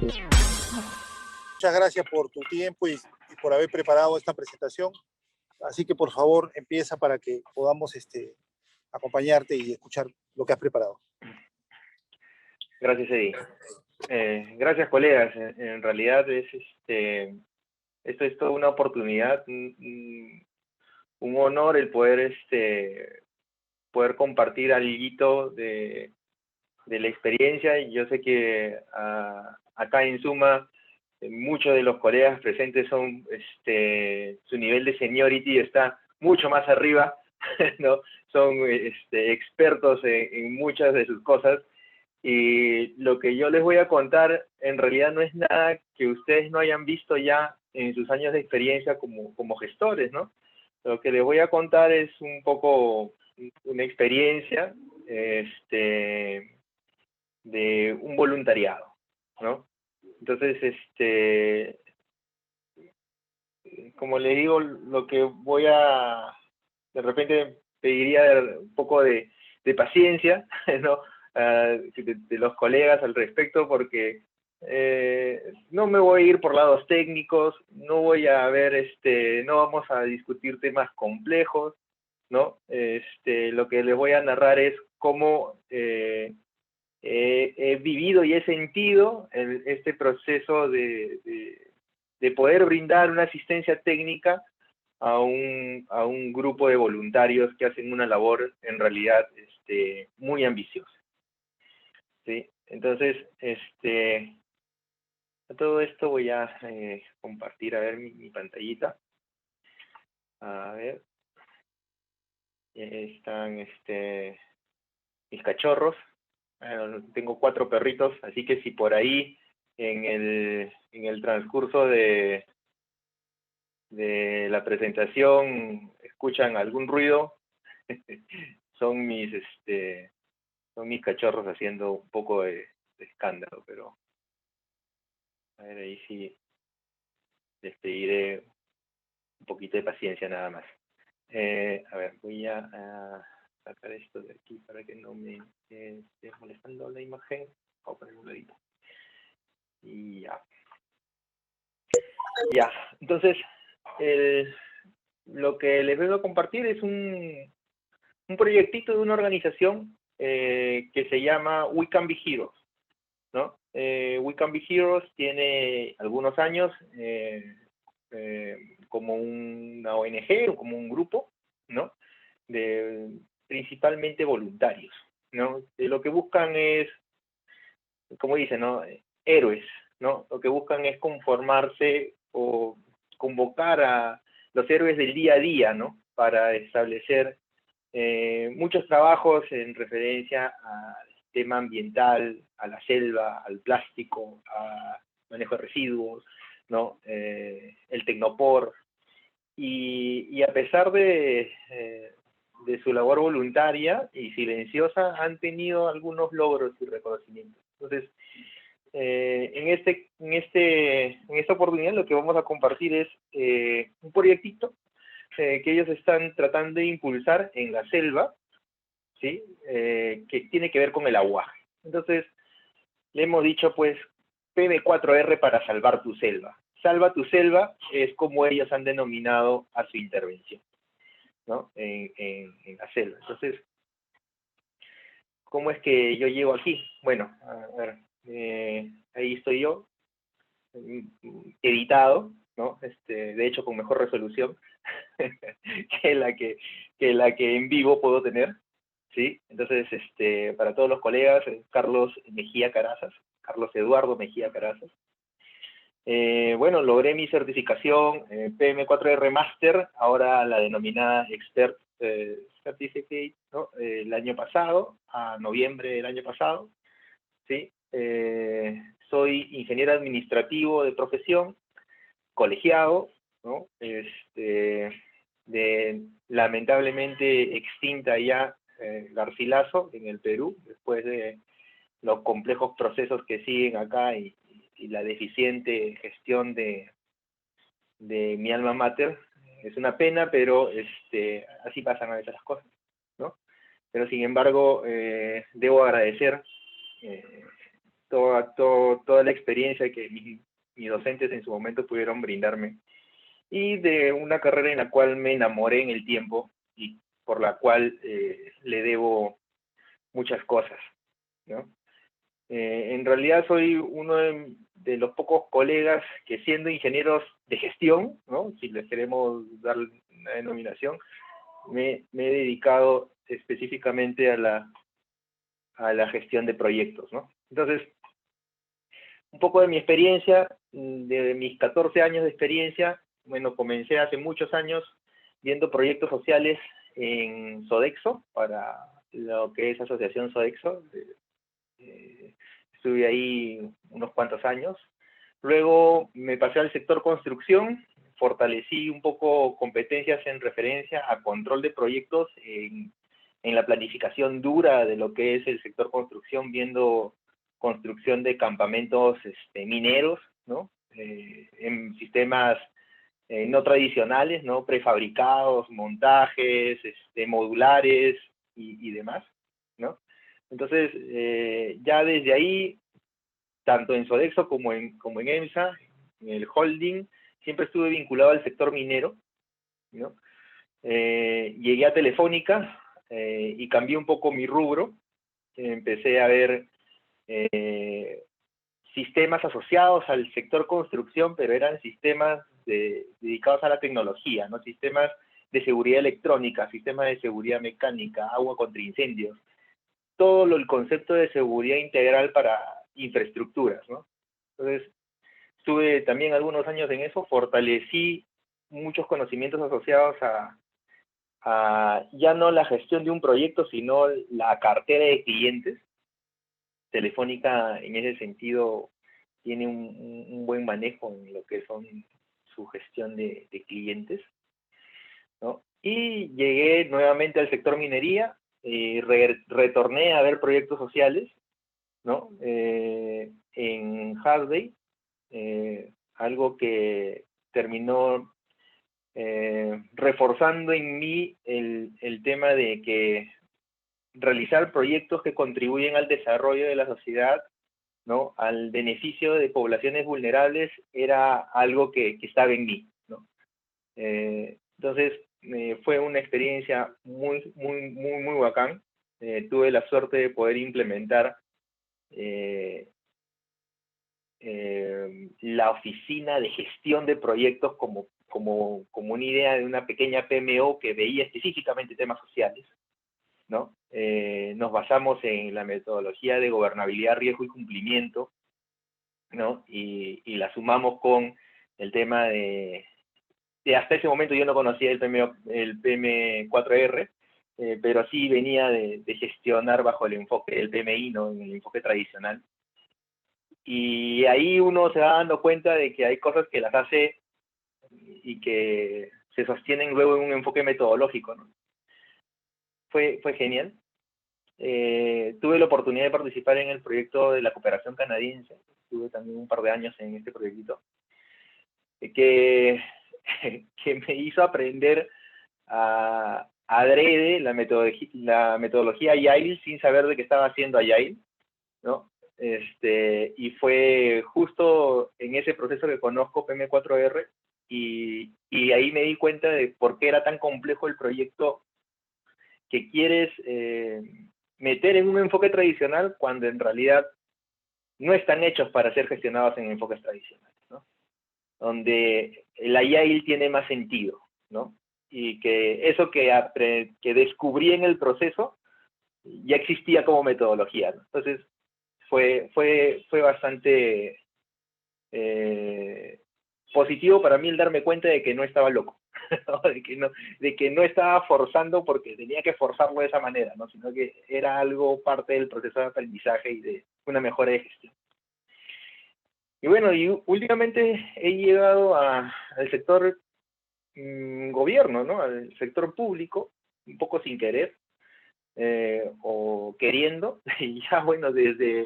Muchas gracias por tu tiempo y por haber preparado esta presentación. Así que por favor empieza para que podamos acompañarte y escuchar lo que has preparado. Gracias, Eddie. Gracias, colegas. En realidad esto es toda una oportunidad, un honor el poder compartir algo de la experiencia. Y yo sé que acá en Suma muchos de los colegas presentes son su nivel de seniority está mucho más arriba, ¿no? Son expertos en muchas de sus cosas. Y lo que yo les voy a contar en realidad no es nada que ustedes no hayan visto ya en sus años de experiencia como gestores, ¿no? Lo que les voy a contar es un poco una experiencia de un voluntariado, ¿no? Entonces, como le digo, lo que voy de repente pediría un poco de paciencia, ¿no? De los colegas al respecto, porque no me voy a ir por lados técnicos, no voy a ver, no vamos a discutir temas complejos, ¿no? Lo que les voy a narrar es cómo he vivido y he sentido este proceso de poder brindar una asistencia técnica a un grupo de voluntarios que hacen una labor en realidad muy ambiciosa. ¿Sí? Entonces, a todo esto voy a compartir, a ver, mi pantallita. A ver. Están mis cachorros. Tengo 4 perritos, así que si por ahí en el transcurso de la presentación escuchan algún ruido, son mis cachorros haciendo un poco de escándalo, pero a ver, ahí sí les pediré un poquito de paciencia nada más. A ver, voy a sacar esto de aquí para que no me esté molestando la imagen. Voy a poner un ladito. Y ya. Ya, entonces, lo que les vengo a compartir es un proyectito de una organización que se llama We Can Be Heroes, ¿no? We Can Be Heroes tiene algunos años como una ONG, como un grupo, ¿no? Principalmente voluntarios, ¿no? Lo que buscan es, como dicen, ¿no? Héroes, ¿no? Lo que buscan es conformarse o convocar a los héroes del día a día, ¿no? Para establecer muchos trabajos en referencia al tema ambiental, a la selva, al plástico, a manejo de residuos, ¿no? El Tecnopor. Y a pesar de su labor voluntaria y silenciosa, han tenido algunos logros y reconocimientos. Entonces, en esta oportunidad lo que vamos a compartir es un proyectito que ellos están tratando de impulsar en la selva, ¿sí? Que tiene que ver con el aguaje. Entonces, le hemos dicho, pues, PB4R para salvar tu selva. Salva tu selva es como ellos han denominado a su intervención, ¿no? En la selva. Entonces, ¿cómo es que yo llego aquí? Bueno, a ver, ahí estoy yo, editado, ¿no? De hecho, con mejor resolución que la que en vivo puedo tener, ¿sí? Entonces, para todos los colegas, Carlos Eduardo Mejía Carazas. Bueno, logré mi certificación PM4R Master, ahora la denominada Expert Certificate, ¿no? El año pasado, a noviembre del año pasado, ¿sí? Soy ingeniero administrativo de profesión, colegiado, ¿no? De lamentablemente extinta ya Garcilaso en el Perú, después de los complejos procesos que siguen acá y la deficiente gestión de mi alma mater. Es una pena, pero así pasan a veces las cosas, ¿no? Pero sin embargo, debo agradecer toda la experiencia que mis docentes en su momento pudieron brindarme, y de una carrera en la cual me enamoré en el tiempo y por la cual le debo muchas cosas, ¿no? En realidad soy uno de los pocos colegas que, siendo ingenieros de gestión, ¿no?, si les queremos dar una denominación, me he dedicado específicamente a la gestión de proyectos, ¿no? Entonces, un poco de mi experiencia, de mis 14 años de experiencia, bueno, comencé hace muchos años viendo proyectos sociales en Sodexo, para lo que es Asociación Sodexo. Estuve ahí unos cuantos años. Luego me pasé al sector construcción, fortalecí un poco competencias en referencia a control de proyectos en la planificación dura de lo que es el sector construcción, viendo construcción de campamentos mineros, ¿no? En sistemas no tradicionales, ¿no?, prefabricados, montajes, modulares y demás, ¿no? Entonces, ya desde ahí, tanto en Sodexo como en EMSA, en el holding, siempre estuve vinculado al sector minero, ¿no? Llegué a Telefónica y cambié un poco mi rubro. Empecé a ver sistemas asociados al sector construcción, pero eran sistemas dedicados a la tecnología, ¿no? Sistemas de seguridad electrónica, sistemas de seguridad mecánica, agua contra incendios, todo el concepto de seguridad integral para infraestructuras, ¿no? Entonces, estuve también algunos años en eso, fortalecí muchos conocimientos asociados a ya no la gestión de un proyecto, sino la cartera de clientes. Telefónica, en ese sentido, tiene un buen manejo en lo que son su gestión de clientes, ¿no? Y llegué nuevamente al sector minería, retorné a ver proyectos sociales, ¿no? En Hardway, algo que terminó reforzando en mí el tema de que realizar proyectos que contribuyen al desarrollo de la sociedad, ¿no?, al beneficio de poblaciones vulnerables, era algo que estaba en mí, ¿no? Entonces, fue una experiencia muy bacán. Tuve la suerte de poder implementar la oficina de gestión de proyectos como una idea de una pequeña PMO que veía específicamente temas sociales, ¿no? Nos basamos en la metodología de gobernabilidad, riesgo y cumplimiento, ¿no? Y la sumamos con el tema de hasta ese momento yo no conocía el PM4R, pero sí venía de gestionar bajo el enfoque del PMI, ¿no?, en el enfoque tradicional. Y ahí uno se va dando cuenta de que hay cosas que las hace y que se sostienen luego en un enfoque metodológico, ¿no? Fue genial. Tuve la oportunidad de participar en el proyecto de la cooperación canadiense. Tuve también un par de años en este proyectito, que me hizo aprender adrede la metodología Agile sin saber de qué estaba haciendo Agile, ¿no? Y fue justo en ese proceso que conozco PM4R, y ahí me di cuenta de por qué era tan complejo el proyecto que quieres meter en un enfoque tradicional, cuando en realidad no están hechos para ser gestionados en enfoques tradicionales, ¿no? Donde el Agile tiene más sentido, ¿no? Y que eso que descubrí en el proceso ya existía como metodología, ¿no? Entonces, fue bastante positivo para mí el darme cuenta de que no estaba loco, ¿no? de que no estaba forzando porque tenía que forzarlo de esa manera, ¿no?, sino que era algo parte del proceso de aprendizaje y de una mejora de gestión. Y bueno, y últimamente he llegado al sector gobierno, ¿no?, al sector público, un poco sin querer o queriendo. Y ya, bueno, desde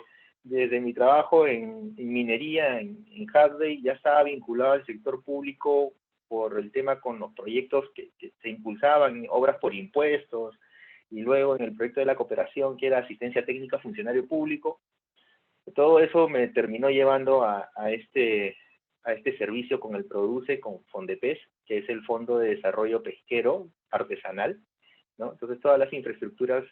mi trabajo en minería, en Hardway, ya estaba vinculado al sector público por el tema con los proyectos que se impulsaban, obras por impuestos, y luego en el proyecto de la cooperación, que era asistencia técnica a funcionario público. Todo eso me terminó llevando a este servicio con el Produce, con Fondepes, que es el Fondo de Desarrollo Pesquero Artesanal, ¿no? Entonces todas las infraestructuras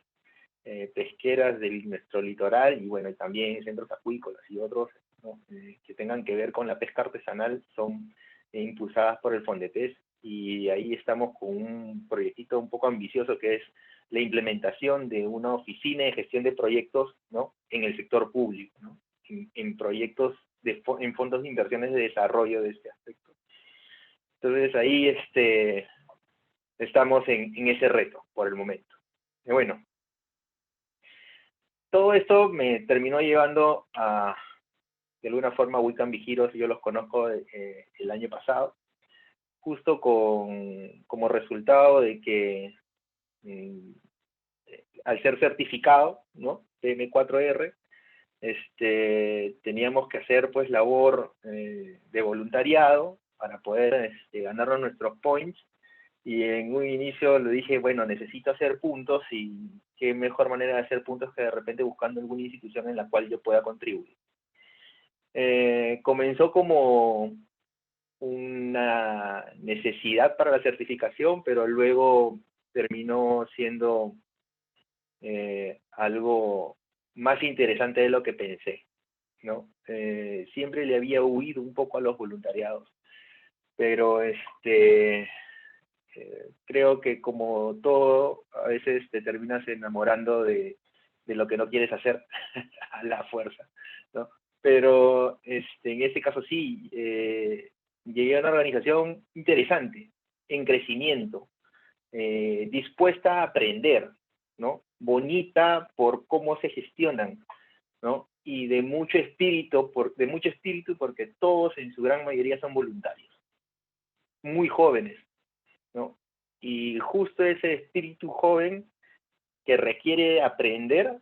pesqueras de nuestro litoral y bueno, también centros acuícolas y otros, ¿no? Que tengan que ver con la pesca artesanal son impulsadas por el Fondepes, y ahí estamos con un proyectito un poco ambicioso que es la implementación de una oficina de gestión de proyectos, ¿no? En el sector público, ¿no? En proyectos, en fondos de inversiones de desarrollo de este aspecto. Entonces ahí estamos en ese reto por el momento. Y bueno, todo esto me terminó llevando a, de alguna forma, Wiccan Vigiros. Yo los conozco el año pasado, justo como resultado de que al ser certificado, ¿no? PM4R, teníamos que hacer pues labor de voluntariado para poder ganarnos nuestros points, y en un inicio le dije, bueno, necesito hacer puntos, y qué mejor manera de hacer puntos que de repente buscando alguna institución en la cual yo pueda contribuir. Comenzó como una necesidad para la certificación, pero luego terminó siendo algo más interesante de lo que pensé, ¿no? Siempre le había huido un poco a los voluntariados, pero creo que como todo, a veces te terminas enamorando de lo que no quieres hacer a la fuerza, ¿no? Pero en este caso sí, llegué a una organización interesante, en crecimiento, dispuesta a aprender, ¿no? Bonita por cómo se gestionan, ¿no? Y de mucho espíritu, porque todos en su gran mayoría son voluntarios, muy jóvenes, ¿no? Y justo ese espíritu joven que requiere aprender,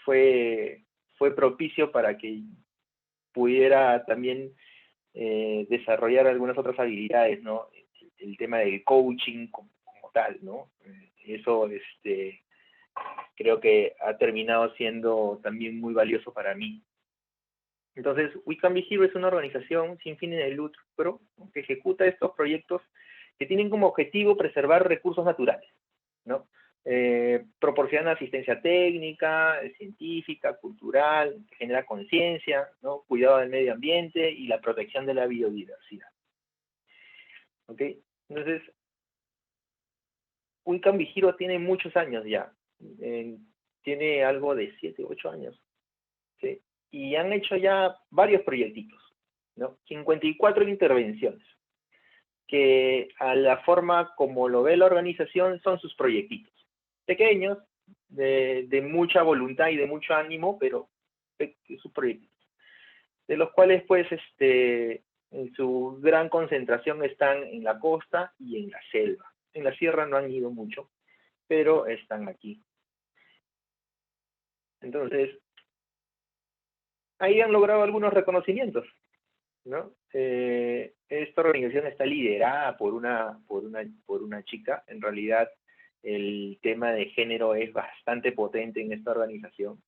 fue propicio para que pudiera también desarrollar algunas otras habilidades, ¿no? El tema del coaching como tal, ¿no? Eso creo que ha terminado siendo también muy valioso para mí. Entonces, Wiccan Vigiro es una organización sin fines de lucro que ejecuta estos proyectos que tienen como objetivo preservar recursos naturales, ¿no? Proporciona asistencia técnica, científica, cultural, que genera conciencia, ¿no? Cuidado del medio ambiente y la protección de la biodiversidad. ¿Ok? Entonces, Wiccan Vigiro tiene muchos años ya. Tiene algo de 7, 8 años. ¿Sí? Y han hecho ya varios proyectitos, ¿no? 54 intervenciones, que a la forma como lo ve la organización son sus proyectitos. Pequeños, de mucha voluntad y de mucho ánimo, pero sus proyectitos. De los cuales, pues, en su gran concentración están en la costa y en la selva. En la sierra no han ido mucho, pero están aquí. Entonces, ahí han logrado algunos reconocimientos, ¿no? Esta organización está liderada por una chica. En realidad, el tema de género es bastante potente en esta organización.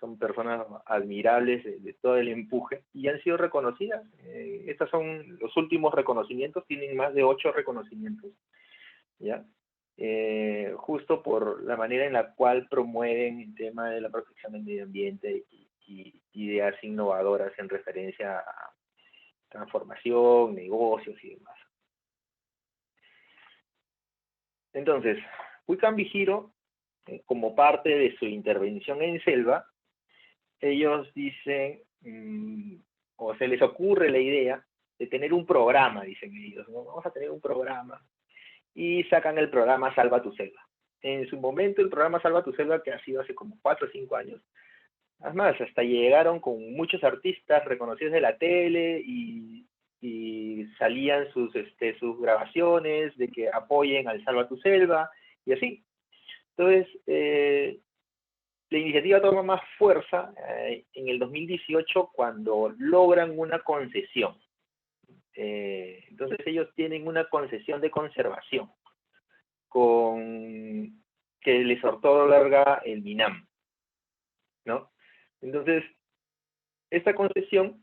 Son personas admirables de todo el empuje, y han sido reconocidas. Estos son los últimos reconocimientos, tienen más de 8 reconocimientos, ¿ya? Justo por la manera en la cual promueven el tema de la protección del medio ambiente y ideas innovadoras en referencia a transformación, negocios y demás. Entonces, Wiccan Vigiro, como parte de su intervención en selva, ellos dicen, o se les ocurre la idea de tener un programa, dicen ellos, ¿no? Vamos a tener un programa, y sacan el programa Salva tu Selva. En su momento, el programa Salva tu Selva, que ha sido hace como 4 o 5 años, además, hasta llegaron con muchos artistas reconocidos de la tele, y salían sus grabaciones de que apoyen al Salva tu Selva, y así. Entonces, la iniciativa toma más fuerza en el 2018, cuando logran una concesión. Entonces ellos tienen una concesión de conservación que les otorga el MINAM. ¿no? Entonces, esta concesión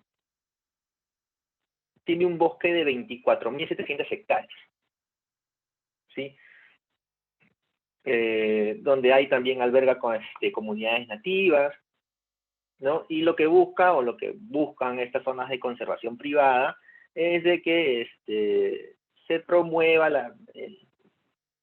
tiene un bosque de 24.700 hectáreas, ¿sí? Donde hay también alberga con comunidades nativas, ¿no? Y lo que busca, o lo que buscan estas zonas de conservación privada, es de que se promueva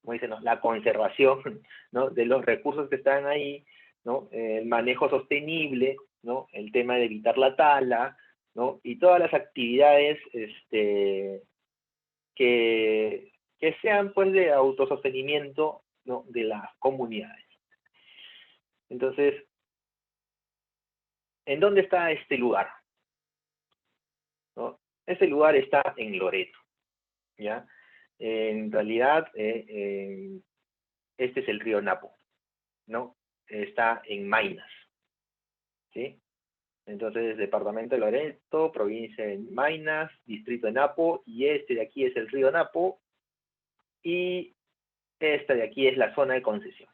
como dicen, ¿no?, la conservación, ¿no?, de los recursos que están ahí, ¿no?, el manejo sostenible, ¿no?, el tema de evitar la tala, ¿no?, y todas las actividades que sean, pues, de autosostenimiento, ¿no?, de las comunidades. Entonces, ¿en dónde está este lugar? ¿No? Este lugar está en Loreto, ¿ya? En realidad, este es el río Napo, ¿no? Está en Maynas, ¿sí? Entonces, departamento de Loreto, provincia de Maynas, distrito de Napo, y este de aquí es el río Napo, y esta de aquí es la zona de concesión,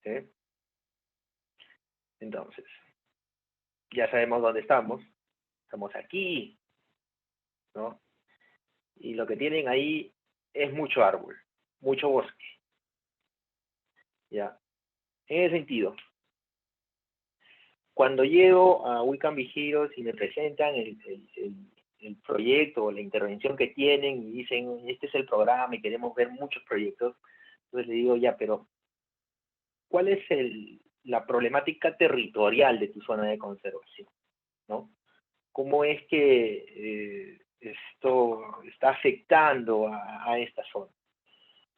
¿sí? Entonces, ya sabemos dónde estamos aquí, ¿no? Y lo que tienen ahí es mucho árbol, mucho bosque, ¿ya? En ese sentido, cuando llego a Wiccan Vigiros y me presentan el proyecto o la intervención que tienen y dicen, este es el programa y queremos ver muchos proyectos, entonces le digo, ya, pero ¿cuál es la problemática territorial de tu zona de conservación? ¿No? ¿Cómo es que esto está afectando a esta zona?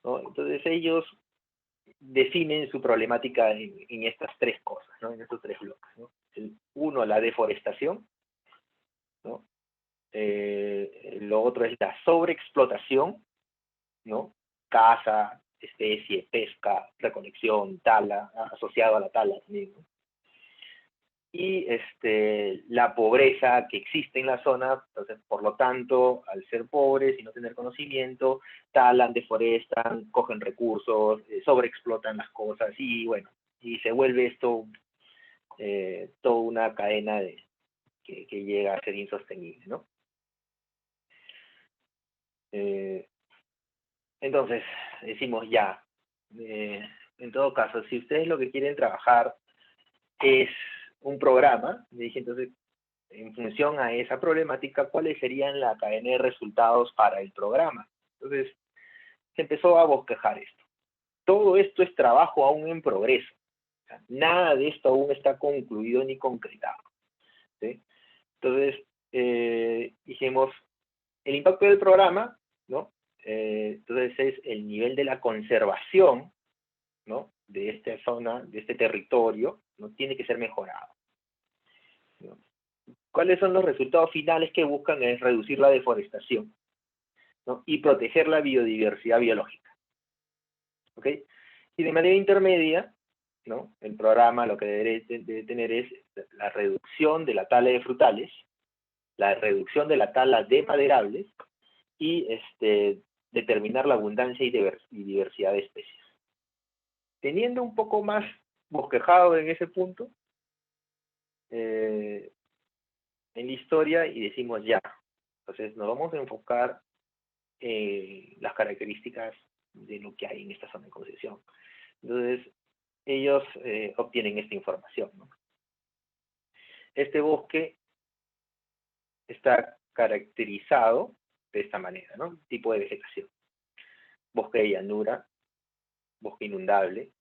¿No? Entonces ellos definen su problemática en estas tres cosas, ¿no?, en estos tres bloques, ¿no? Uno, la deforestación, ¿no? Lo otro es la sobreexplotación, ¿no? Caza, especie, pesca, recolección, tala, asociado a la tala también, ¿no? Y la pobreza que existe en la zona. Entonces, por lo tanto, al ser pobres y no tener conocimiento, talan, deforestan, cogen recursos, sobreexplotan las cosas, y bueno, y se vuelve esto toda una cadena que llega a ser insostenible, ¿no? Entonces, decimos ya, en todo caso, si ustedes lo que quieren trabajar es un programa, le dije, entonces, en función a esa problemática, ¿cuáles serían la cadena de resultados para el programa? Entonces, se empezó a bosquejar esto. Todo esto es trabajo aún en progreso. O sea, nada de esto aún está concluido ni concretado, ¿sí? Entonces, dijimos, el impacto del programa, ¿no? Entonces es el nivel de la conservación, ¿no?, de esta zona, de este territorio, ¿no?, tiene que ser mejorado, ¿no? ¿Cuáles son los resultados finales que buscan? Es reducir la deforestación, ¿no?, y proteger la biodiversidad biológica, ¿ok? Y de manera intermedia, ¿no?, el programa lo que debe tener es la reducción de la tala de frutales, la reducción de la tala de maderables, y determinar la abundancia y diversidad de especies. Teniendo un poco más bosquejado en ese punto, en la historia, y decimos ya, entonces nos vamos a enfocar en las características de lo que hay en esta zona de concesión. Entonces, ellos obtienen esta información, ¿no? Este bosque está caracterizado de esta manera, ¿no? Tipo de vegetación: bosque de llanura, bosque inundable,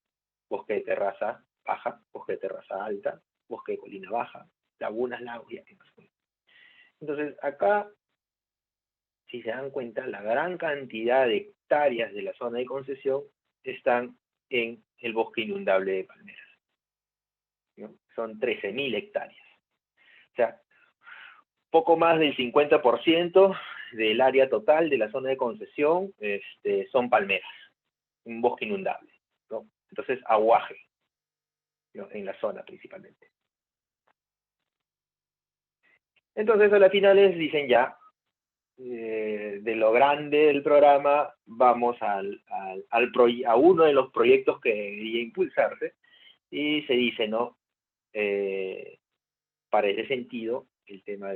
bosque de terraza baja, bosque de terraza alta, bosque de colina baja, lagunas, lagos y arenas. Entonces, acá, si se dan cuenta, la gran cantidad de hectáreas de la zona de concesión están en el bosque inundable de palmeras, ¿no? Son 13.000 hectáreas. O sea, poco más del 50% del área total de la zona de concesión son palmeras, un bosque inundable, ¿no? Entonces, aguaje, ¿no?, en la zona principalmente. Entonces, a las finales dicen ya, de lo grande del programa, vamos a uno de los proyectos que debería impulsarse, Y se dice, ¿no? Para ese sentido, el tema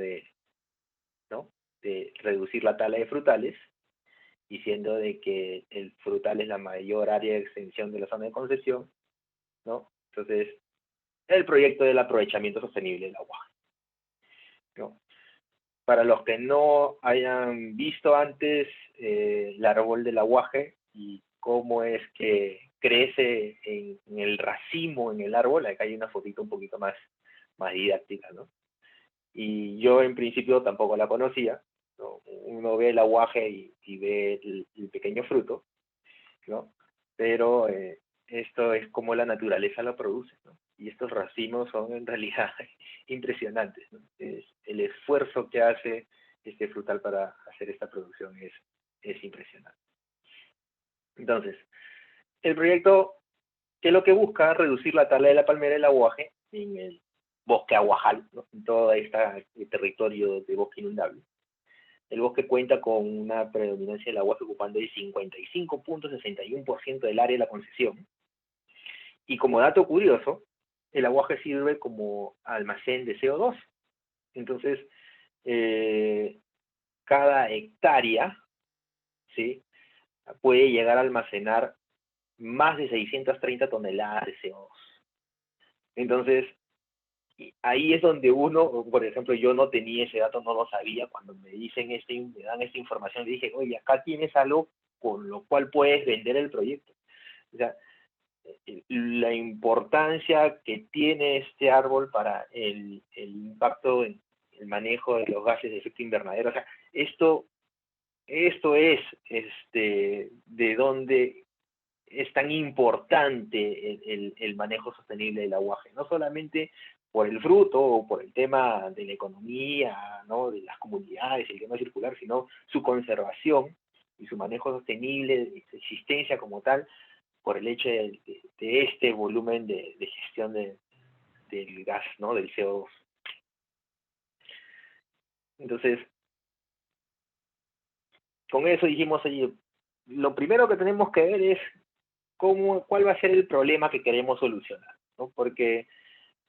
¿no? de reducir la tala de frutales, diciendo de que el frutal es la mayor área de extensión de la zona de concesión, ¿no? Entonces, el proyecto del aprovechamiento sostenible del agua, ¿no? Para los que no hayan visto antes el árbol del aguaje y cómo es que crece en el racimo en el árbol, acá hay una fotito un poquito más didáctica, ¿no? Y yo en principio tampoco la conocía, ¿no? Uno ve el aguaje y ve el pequeño fruto, ¿no? Pero esto es como la naturaleza lo produce, ¿no? Y estos racimos son en realidad impresionantes, ¿no? El esfuerzo que hace este frutal para hacer esta producción es impresionante. Entonces, el proyecto, que lo que busca es reducir la tala de la palmera del aguaje en el bosque aguajal, ¿no? En todo este territorio de bosque inundable. El bosque cuenta con una predominancia del aguaje ocupando el 55.61% del área de la concesión. Y como dato curioso, el aguaje sirve como almacén de CO2. Entonces, cada hectárea, ¿sí?, puede llegar a almacenar más de 630 toneladas de CO2. Entonces, ahí es donde uno, por ejemplo, yo no tenía ese dato, no lo sabía. Cuando me dan esta información, le dije, oye, acá tienes algo con lo cual puedes vender el proyecto. O sea, la importancia que tiene este árbol para el impacto en el manejo de los gases de efecto invernadero. O sea, esto es de donde es tan importante el manejo sostenible del aguaje, no solamente por el fruto o por el tema de la economía, ¿no?, de las comunidades, el tema circular, sino su conservación y su manejo sostenible, de su existencia como tal, por el hecho de este volumen de gestión del gas, ¿no?, del CO2. Entonces, con eso dijimos, oye, lo primero que tenemos que ver es cuál va a ser el problema que queremos solucionar, ¿no? Porque,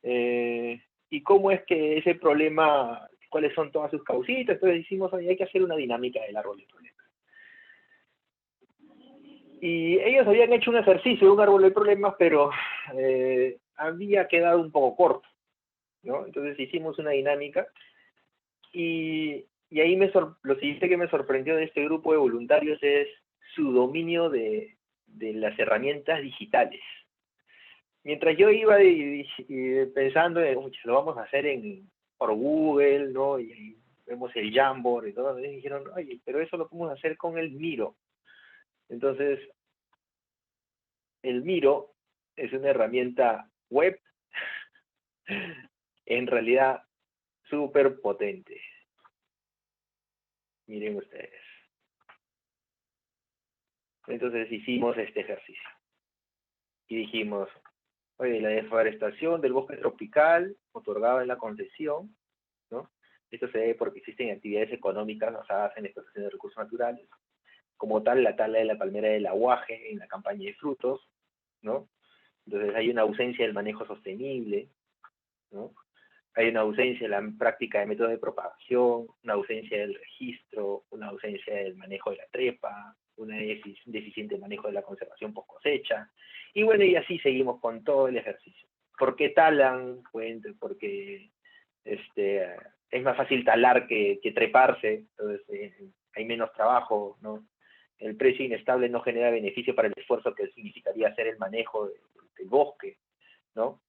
y cómo es que ese problema, cuáles son todas sus causitas. Entonces dijimos, oye, hay que hacer una dinámica del árbol de problemas. Y ellos habían hecho un ejercicio de un árbol de problemas, pero había quedado un poco corto, ¿no? Entonces hicimos una dinámica y ahí lo siguiente que me sorprendió de este grupo de voluntarios es su dominio de las herramientas digitales. Mientras yo iba pensando en, lo vamos a hacer por Google, ¿no? Y vemos el Jamboard y todo, y dijeron, oye, pero eso lo podemos hacer con el Miro. Entonces, el Miro es una herramienta web, en realidad súper potente. Miren ustedes. Entonces hicimos este ejercicio. Y dijimos, oye, la deforestación del bosque tropical otorgada en la concesión, ¿no? Esto se debe porque existen actividades económicas basadas en explotación de recursos naturales, como tal la tala de la palmera del aguaje en la campaña de frutos, ¿no? Entonces hay una ausencia del manejo sostenible, ¿no? Hay una ausencia de la práctica de métodos de propagación, una ausencia del registro, una ausencia del manejo de la trepa, un deficiente manejo de la conservación post cosecha. Y bueno, y así seguimos con todo el ejercicio. ¿Por qué talan? Pues porque es más fácil talar que treparse, entonces hay menos trabajo, ¿no? El precio inestable no genera beneficio para el esfuerzo que significaría hacer el manejo del bosque, ¿no?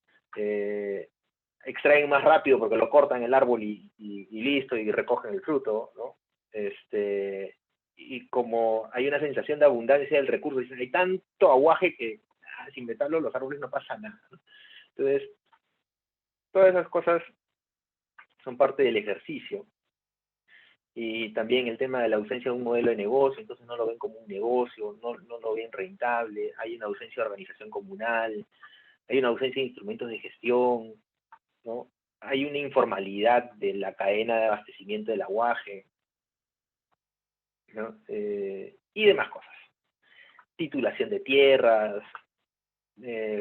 Extraen más rápido porque lo cortan el árbol y listo, y recogen el fruto, ¿no? Y como hay una sensación de abundancia del recurso, dicen, hay tanto aguaje que sin meterlo los árboles no pasa nada, ¿no? Entonces, todas esas cosas son parte del ejercicio. Y también el tema de la ausencia de un modelo de negocio, entonces no lo ven como un negocio, no lo ven rentable, hay una ausencia de organización comunal, hay una ausencia de instrumentos de gestión, ¿no? Hay una informalidad de la cadena de abastecimiento del aguaje, ¿no? Y demás cosas. Titulación de tierras,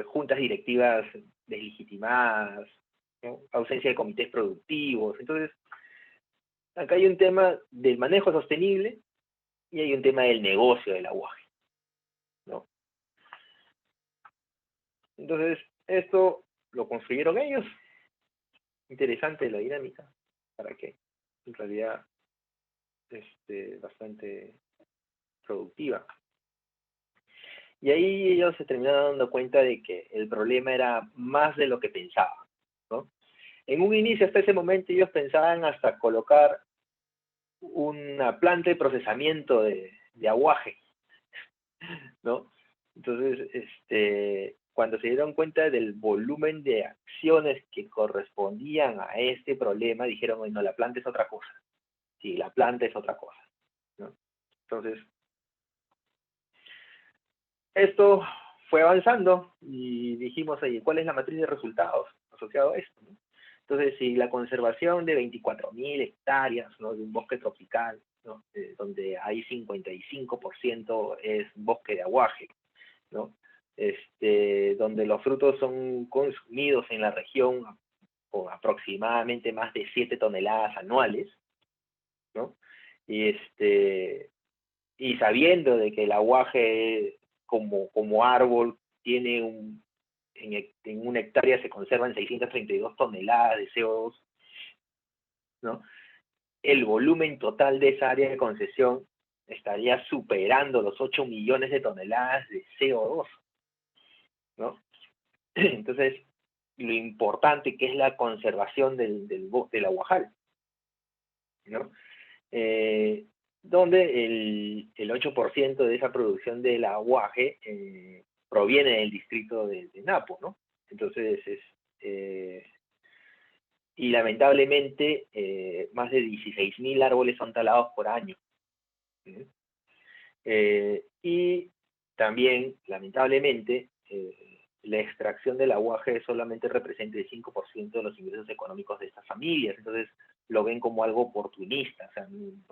juntas directivas deslegitimadas, ¿no? Ausencia de comités productivos. Entonces, acá hay un tema del manejo sostenible y hay un tema del negocio del aguaje, ¿no? Entonces, esto lo construyeron ellos. Interesante la dinámica, para que en realidad bastante productiva. Y ahí ellos se terminaron dando cuenta de que el problema era más de lo que pensaban, ¿no? En un inicio, hasta ese momento, ellos pensaban hasta colocar una planta de procesamiento de aguaje, ¿no? Entonces, cuando se dieron cuenta del volumen de acciones que correspondían a este problema, dijeron, bueno, la planta es otra cosa. Sí, la planta es otra cosa, ¿no? Entonces, esto fue avanzando y dijimos, oye, ¿cuál es la matriz de resultados asociado a esto, ¿no? Entonces, si la conservación de 24.000 hectáreas, ¿no?, de un bosque tropical, ¿no?, donde hay 55% es bosque de aguaje, ¿no?, donde los frutos son consumidos en la región con aproximadamente más de 7 toneladas anuales, ¿no? Y sabiendo de que el aguaje como árbol tiene en una hectárea se conservan 632 toneladas de CO2, ¿no? El volumen total de esa área de concesión estaría superando los 8 millones de toneladas de CO2, ¿no? Entonces, lo importante que es la conservación del aguajal, ¿no? Donde el 8% de esa producción del aguaje proviene del distrito de Napo, ¿no? Entonces, y lamentablemente, más de 16.000 árboles son talados por año. Y también, lamentablemente, la extracción del aguaje solamente representa el 5% de los ingresos económicos de estas familias. Entonces, lo ven como algo oportunista, o sea,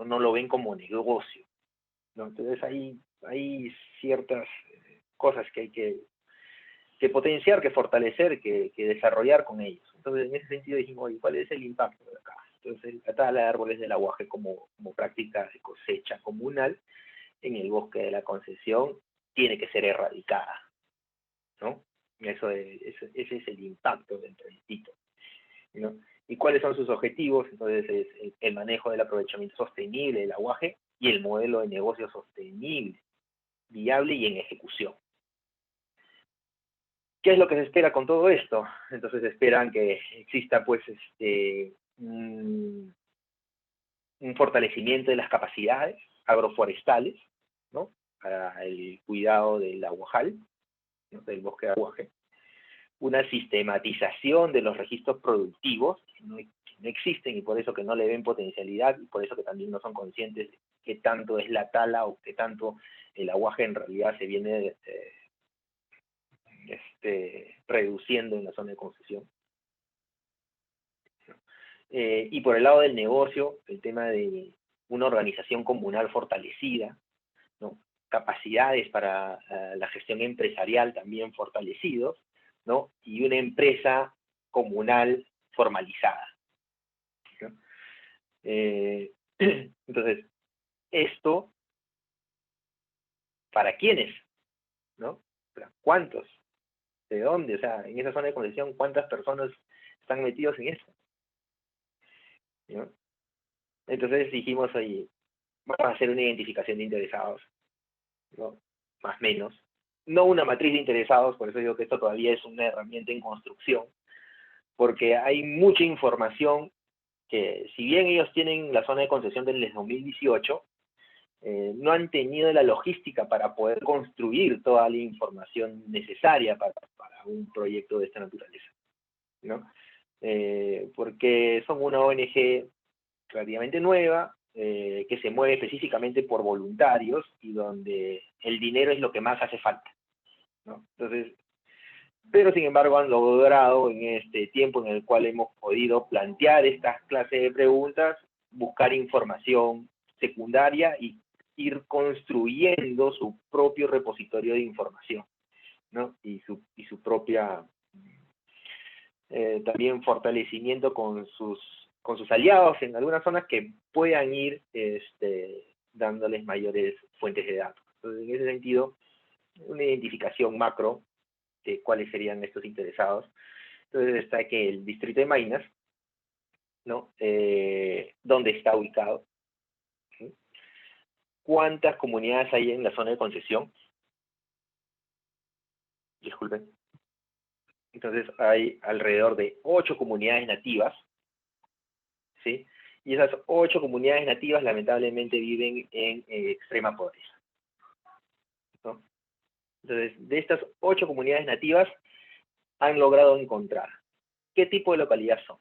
no lo ven como negocio, ¿no? Entonces, hay ciertas cosas que hay que potenciar, que fortalecer, que desarrollar con ellos. Entonces, en ese sentido dijimos, oye, ¿cuál es el impacto de acá? Entonces, la tala de árboles del aguaje como práctica de cosecha comunal en el bosque de la concesión tiene que ser erradicada, ¿no? Ese es el impacto del proyectito, ¿no? ¿Y cuáles son sus objetivos? Entonces, es el manejo del aprovechamiento sostenible del aguaje y el modelo de negocio sostenible, viable y en ejecución. ¿Qué es lo que se espera con todo esto? Entonces esperan que exista pues un fortalecimiento de las capacidades agroforestales, ¿no?, para el cuidado del aguajal, ¿no?, del bosque de aguaje, una sistematización de los registros productivos que no existen y por eso que no le ven potencialidad y por eso que también no son conscientes de qué tanto es la tala o qué tanto el aguaje en realidad se viene reduciendo en la zona de concesión. Y por el lado del negocio, el tema de una organización comunal fortalecida, ¿no?, capacidades para la gestión empresarial también fortalecidos, ¿no?, y una empresa comunal formalizada, ¿no? Entonces, esto, ¿para quiénes? ¿No? ¿Para cuántos? ¿De dónde? O sea, en esa zona de concesión, ¿cuántas personas están metidos en eso? ¿No? Entonces dijimos, oye, vamos a hacer una identificación de interesados, ¿no?, más o menos. No una matriz de interesados, por eso digo que esto todavía es una herramienta en construcción, porque hay mucha información que, si bien ellos tienen la zona de concesión desde el 2018, no han tenido la logística para poder construir toda la información necesaria para un proyecto de esta naturaleza, ¿no? Porque son una ONG relativamente nueva, que se mueve específicamente por voluntarios y donde el dinero es lo que más hace falta, ¿no? Entonces, pero sin embargo han logrado en este tiempo en el cual hemos podido plantear estas clases de preguntas, buscar información secundaria y ir construyendo su propio repositorio de información, ¿no? Y su propia también fortalecimiento con sus aliados en algunas zonas que puedan ir dándoles mayores fuentes de datos. Entonces, en ese sentido, una identificación macro de cuáles serían estos interesados. Entonces está que el distrito de Maynas, ¿no? ¿Dónde está ubicado? ¿Sí? ¿Cuántas comunidades hay en la zona de concesión? Disculpen. Entonces hay alrededor de 8 comunidades nativas, ¿sí? Y esas 8 comunidades nativas lamentablemente viven en extrema pobreza, ¿no? Entonces, de estas 8 comunidades nativas han logrado encontrar qué tipo de localidad son,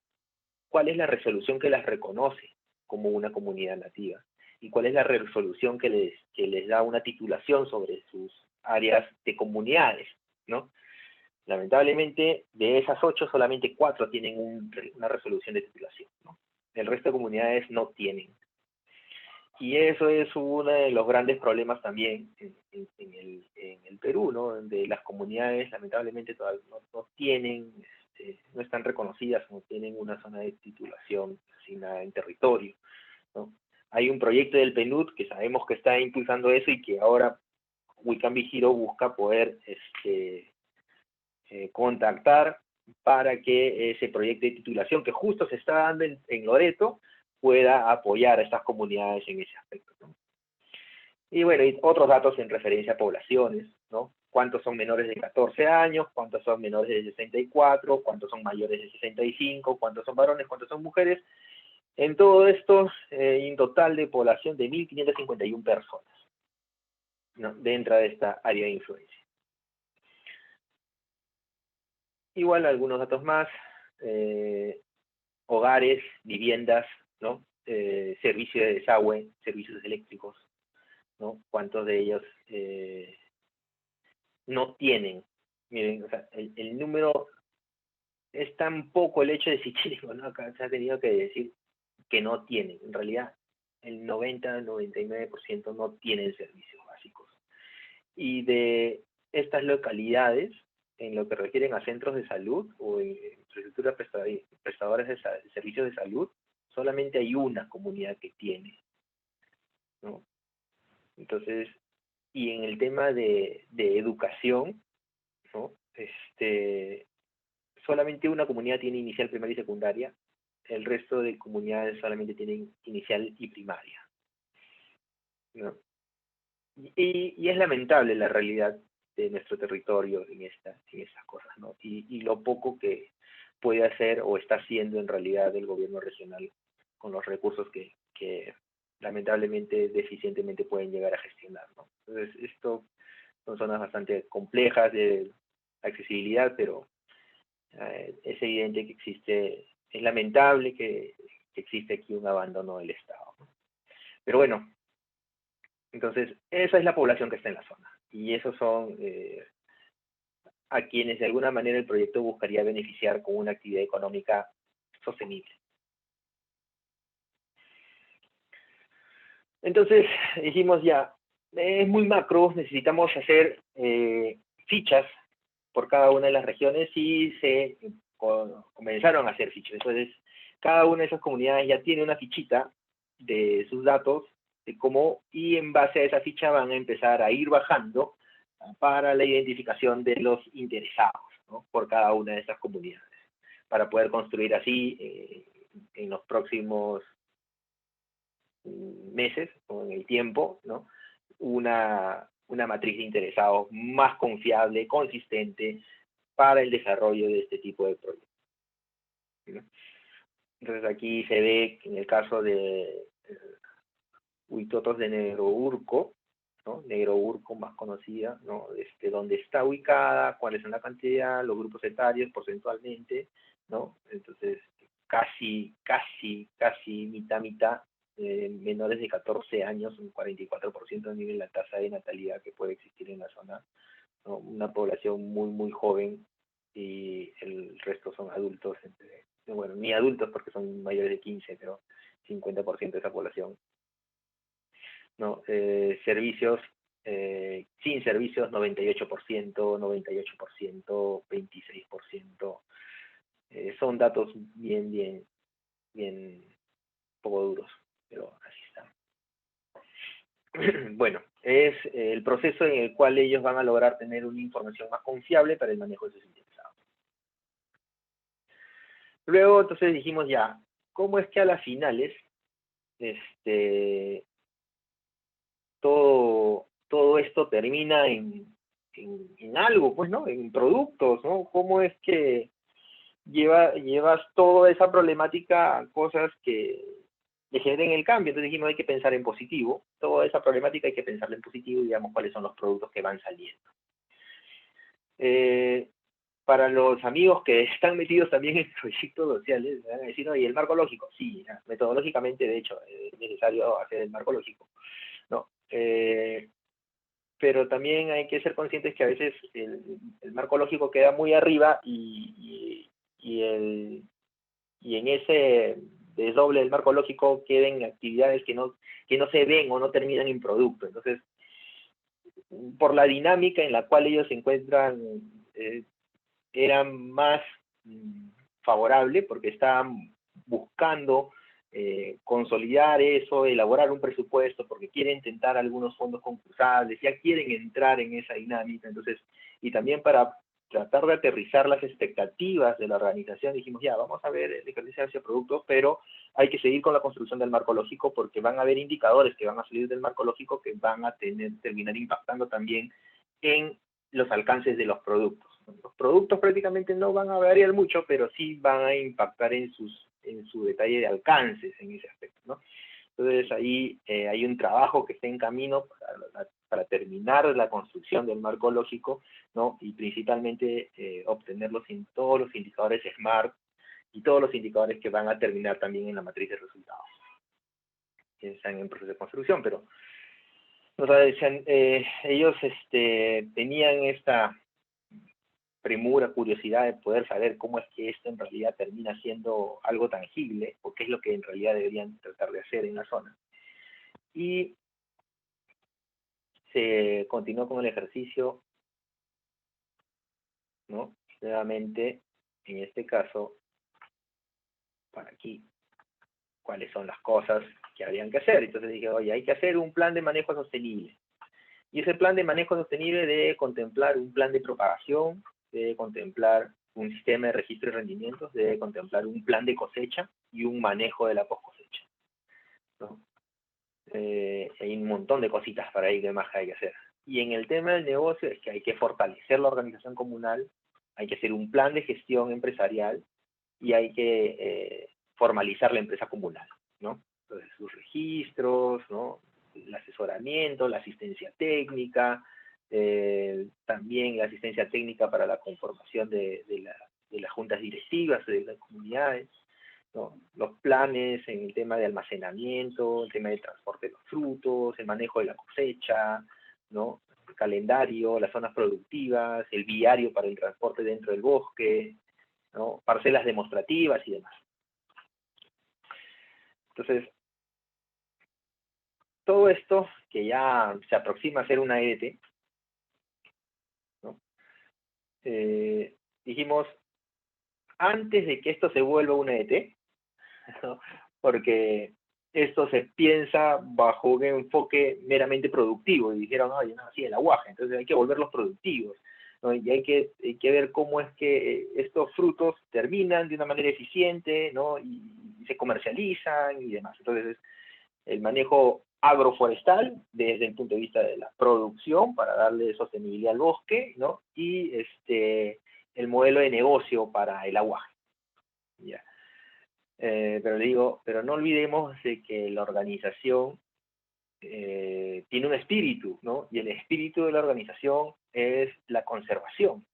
cuál es la resolución que las reconoce como una comunidad nativa y cuál es la resolución que les da una titulación sobre sus áreas de comunidades, ¿no? Lamentablemente, de esas 8, solamente 4 tienen una resolución de titulación, ¿no? El resto de comunidades no tienen. Y eso es uno de los grandes problemas también en el Perú, ¿no? Donde las comunidades lamentablemente todavía no tienen, no están reconocidas, no tienen una zona de titulación asignada en territorio, ¿no? Hay un proyecto del PNUD que sabemos que está impulsando eso y que ahora Wicambi Giro busca poder contactar para que ese proyecto de titulación que justo se está dando en Loreto pueda apoyar a estas comunidades en ese aspecto, ¿no? Y bueno, y otros datos en referencia a poblaciones, ¿no? ¿Cuántos son menores de 14 años? ¿Cuántos son menores de 64? ¿Cuántos son mayores de 65? ¿Cuántos son varones? ¿Cuántos son mujeres? En todo esto, un total de población de 1.551 personas, ¿no? Dentro de esta área de influencia. Igual algunos datos más, hogares, viviendas, ¿no? Servicios de desagüe, servicios eléctricos, ¿no? ¿Cuántos de ellos no tienen? Miren, o sea, el número es tan poco el hecho de si tienen o no, acá se ha tenido que decir que no tienen. En realidad, el 90-99% no tienen servicios básicos. Y de estas localidades, en lo que refieren a centros de salud o infraestructuras prestadoras de servicios de salud, solamente hay una comunidad que tiene, ¿no? Entonces, y en el tema de educación, ¿no? Solamente una comunidad tiene inicial, primaria y secundaria, el resto de comunidades solamente tienen inicial y primaria, ¿no? Y es lamentable la realidad de nuestro territorio en estas cosas, ¿no? Y lo poco que puede hacer o está haciendo en realidad el gobierno regional con los recursos que lamentablemente deficientemente pueden llegar a gestionar, ¿no? Entonces, esto son zonas bastante complejas de accesibilidad, pero es evidente que existe, es lamentable que existe aquí un abandono del Estado, ¿no? Pero bueno, entonces esa es la población que está en la zona, y esos son a quienes de alguna manera el proyecto buscaría beneficiar con una actividad económica sostenible. Entonces dijimos ya, es muy macro, necesitamos hacer fichas por cada una de las regiones y se comenzaron a hacer fichas. Entonces, cada una de esas comunidades ya tiene una fichita de sus datos, de cómo, y en base a esa ficha van a empezar a ir bajando para la identificación de los interesados, ¿no? Por cada una de esas comunidades, para poder construir así en los próximos meses o en el tiempo, ¿no? Una matriz de interesados más confiable, consistente para el desarrollo de este tipo de proyectos, ¿no? Entonces aquí se ve que en el caso de Huitotos de Negro Urco, ¿no? Negro Urco más conocida, ¿no? Dónde está ubicada, cuáles son la cantidad, los grupos etarios porcentualmente, ¿no? Entonces casi mitad, menores de 14 años, un 44% a nivel de la tasa de natalidad que puede existir en la zona, ¿no? Una población muy joven, y el resto son adultos, bueno, ni adultos porque son mayores de 15, pero 50% de esa población, ¿no? Servicios sin servicios 98%, 98%, 26%. Son datos bien poco duros, pero así están. Bueno, es el proceso en el cual ellos van a lograr tener una información más confiable para el manejo de sus interesados. Luego, entonces dijimos ya, ¿cómo es que a las finales todo esto termina en algo, pues, ¿no? En productos, ¿no? ¿Cómo es que llevas toda esa problemática a cosas que generen el cambio? Entonces dijimos, hay que pensar en positivo. Toda esa problemática hay que pensarla en positivo y digamos cuáles son los productos que van saliendo. Para los amigos que están metidos también en proyectos sociales, van a decir, oye, ¿el marco lógico? Sí, metodológicamente, de hecho, es necesario hacer el marco lógico, ¿no? Pero también hay que ser conscientes que a veces el marco lógico queda muy arriba y en ese desdoble del marco lógico queden actividades que no se ven o no terminan en producto. Entonces, por la dinámica en la cual ellos se encuentran, era más favorable porque estaban buscando consolidar eso, elaborar un presupuesto, porque quieren intentar algunos fondos concursables, ya quieren entrar en esa dinámica. Entonces, y también para tratar de aterrizar las expectativas de la organización, dijimos, ya, vamos a ver el ejercicio hacia productos, pero hay que seguir con la construcción del marco lógico, porque van a haber indicadores que van a salir del marco lógico que van a terminar impactando también en los alcances de los productos. Los productos prácticamente no van a variar mucho, pero sí van a impactar en su detalle de alcances en ese aspecto, ¿no? Entonces ahí hay un trabajo que está en camino para terminar la construcción del marco lógico, ¿no? Y principalmente obtenerlos en todos los indicadores SMART y todos los indicadores que van a terminar también en la matriz de resultados, que están en proceso de construcción, pero o sea, ellos tenían esta premura, curiosidad de poder saber cómo es que esto en realidad termina siendo algo tangible, o qué es lo que en realidad deberían tratar de hacer en la zona. Y se continuó con el ejercicio, ¿no? Nuevamente, en este caso, para aquí, cuáles son las cosas que habrían que hacer. Entonces dije, oye, hay que hacer un plan de manejo sostenible. Y ese plan de manejo sostenible debe contemplar un plan de propagación, debe contemplar un sistema de registro de rendimientos, debe contemplar un plan de cosecha y un manejo de la post cosecha, ¿no? Hay un montón de cositas para ahí que más hay que hacer. Y en el tema del negocio es que hay que fortalecer la organización comunal, hay que hacer un plan de gestión empresarial y hay que formalizar la empresa comunal, ¿no? Entonces, sus registros, ¿no? El asesoramiento, la asistencia técnica, también la asistencia técnica para la conformación de las juntas directivas de las comunidades, ¿no? Los planes en el tema de almacenamiento, el tema del transporte de los frutos, el manejo de la cosecha, ¿no? El calendario, las zonas productivas, el viario para el transporte dentro del bosque, ¿no? Parcelas demostrativas y demás. Entonces, todo esto que ya se aproxima a ser una EDT, ¿no? Dijimos, antes de que esto se vuelva una EDT, ¿no? Porque esto se piensa bajo un enfoque meramente productivo, y dijeron, oye, no, sí, el aguaje, entonces hay que volverlos productivos, ¿no? Y hay que ver cómo es que estos frutos terminan de una manera eficiente, ¿no? Y se comercializan y demás. Entonces, el manejo agroforestal desde el punto de vista de la producción para darle sostenibilidad al bosque, ¿no? Y el modelo de negocio para el aguaje. ¿Ya? Pero le digo, pero no olvidemos de que la organización tiene un espíritu, ¿no? Y el espíritu de la organización es la conservación,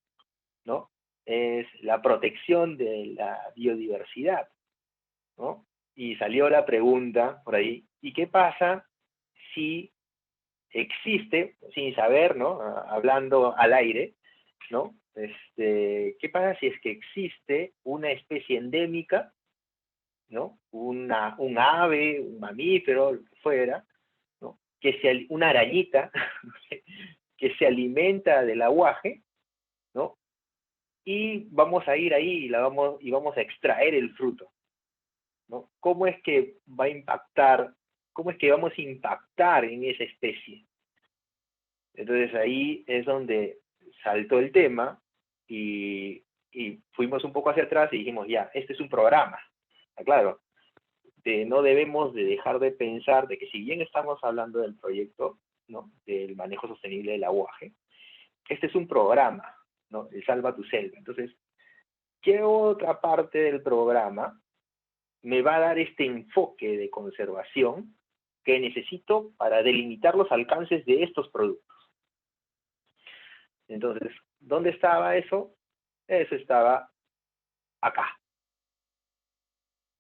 ¿no? Es la protección de la biodiversidad, ¿no? Y salió la pregunta por ahí, ¿y qué pasa si existe, sin saber, ¿no? Hablando al aire, ¿no? ¿Qué pasa si es que existe una especie endémica, ¿no? Un ave, un mamífero, lo que fuera, ¿no? una arañita que se alimenta del aguaje, ¿no? Y vamos a ir ahí y vamos a extraer el fruto, ¿no? ¿Cómo es que va a impactar? ¿Cómo es que vamos a impactar en esa especie? Entonces ahí es donde saltó el tema y fuimos un poco hacia atrás y dijimos, ya, este es un programa. Claro, no debemos de dejar de pensar de que si bien estamos hablando del proyecto, ¿no?, del manejo sostenible del aguaje, este es un programa, ¿no?, el Salva tu Selva. Entonces, ¿qué otra parte del programa me va a dar este enfoque de conservación que necesito para delimitar los alcances de estos productos? Entonces, ¿dónde estaba eso? Eso estaba acá,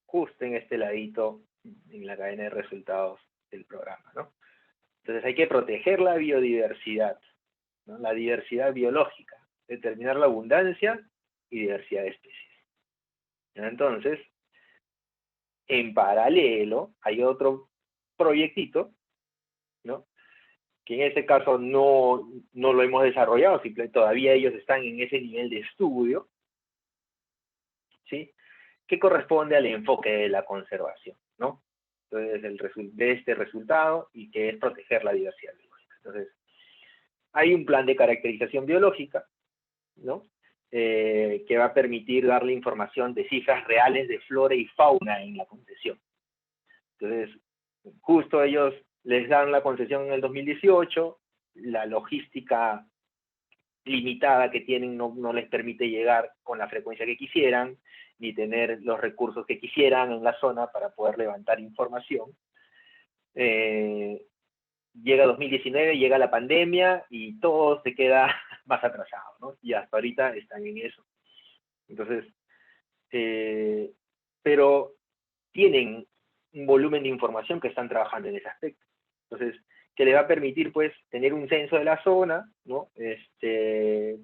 justo en este ladito, en la cadena de resultados del programa, ¿no? Entonces hay que proteger la biodiversidad, ¿no?, la diversidad biológica, determinar la abundancia y diversidad de especies. Entonces, en paralelo, hay otro proyectito, ¿no?, que en este caso no lo hemos desarrollado, simplemente todavía ellos están en ese nivel de estudio, ¿sí?, que corresponde al enfoque de la conservación, ¿no? Entonces, de este resultado, y que es proteger la diversidad biológica. Entonces, hay un plan de caracterización biológica, ¿no?, que va a permitir darle información de cifras reales de flora y fauna en la concesión. Entonces, justo ellos les dan la concesión en el 2018, la logística limitada que tienen no les permite llegar con la frecuencia que quisieran, ni tener los recursos que quisieran en la zona para poder levantar información. Llega 2019, llega la pandemia y todo se queda más atrasado, ¿no? Y hasta ahorita están en eso. Entonces, pero tienen un volumen de información que están trabajando en ese aspecto. Entonces, que le va a permitir, pues, tener un censo de la zona, ¿no?,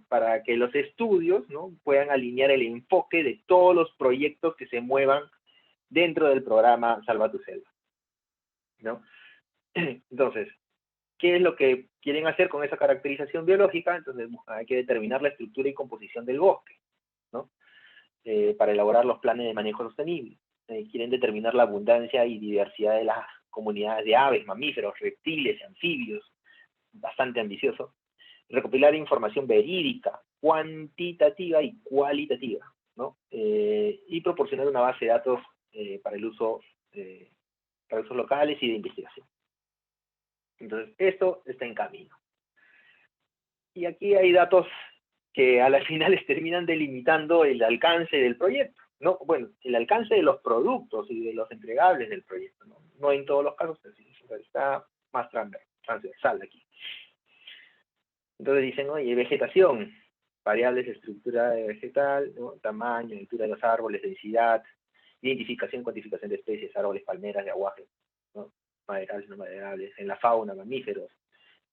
para que los estudios, ¿no?, puedan alinear el enfoque de todos los proyectos que se muevan dentro del programa Salva tu Selva, ¿no? Entonces, ¿qué es lo que quieren hacer con esa caracterización biológica? Entonces, hay que determinar la estructura y composición del bosque, ¿no?, para elaborar los planes de manejo sostenible. Quieren determinar la abundancia y diversidad de las comunidades de aves, mamíferos, reptiles, anfibios, bastante ambicioso. Recopilar información verídica, cuantitativa y cualitativa, ¿no? Y proporcionar una base de datos para usos locales y de investigación. Entonces, esto está en camino. Y aquí hay datos que a las finales terminan delimitando el alcance del proyecto, ¿no? Bueno, el alcance de los productos y de los entregables del proyecto, ¿no? No en todos los casos, pero sí, está más transversal aquí. Entonces dicen, oye, vegetación, variables de estructura vegetal, ¿no?, tamaño, altura de los árboles, densidad, identificación, cuantificación de especies, árboles, palmeras, de aguaje, ¿no?, maderables, no maderables, en la fauna, mamíferos,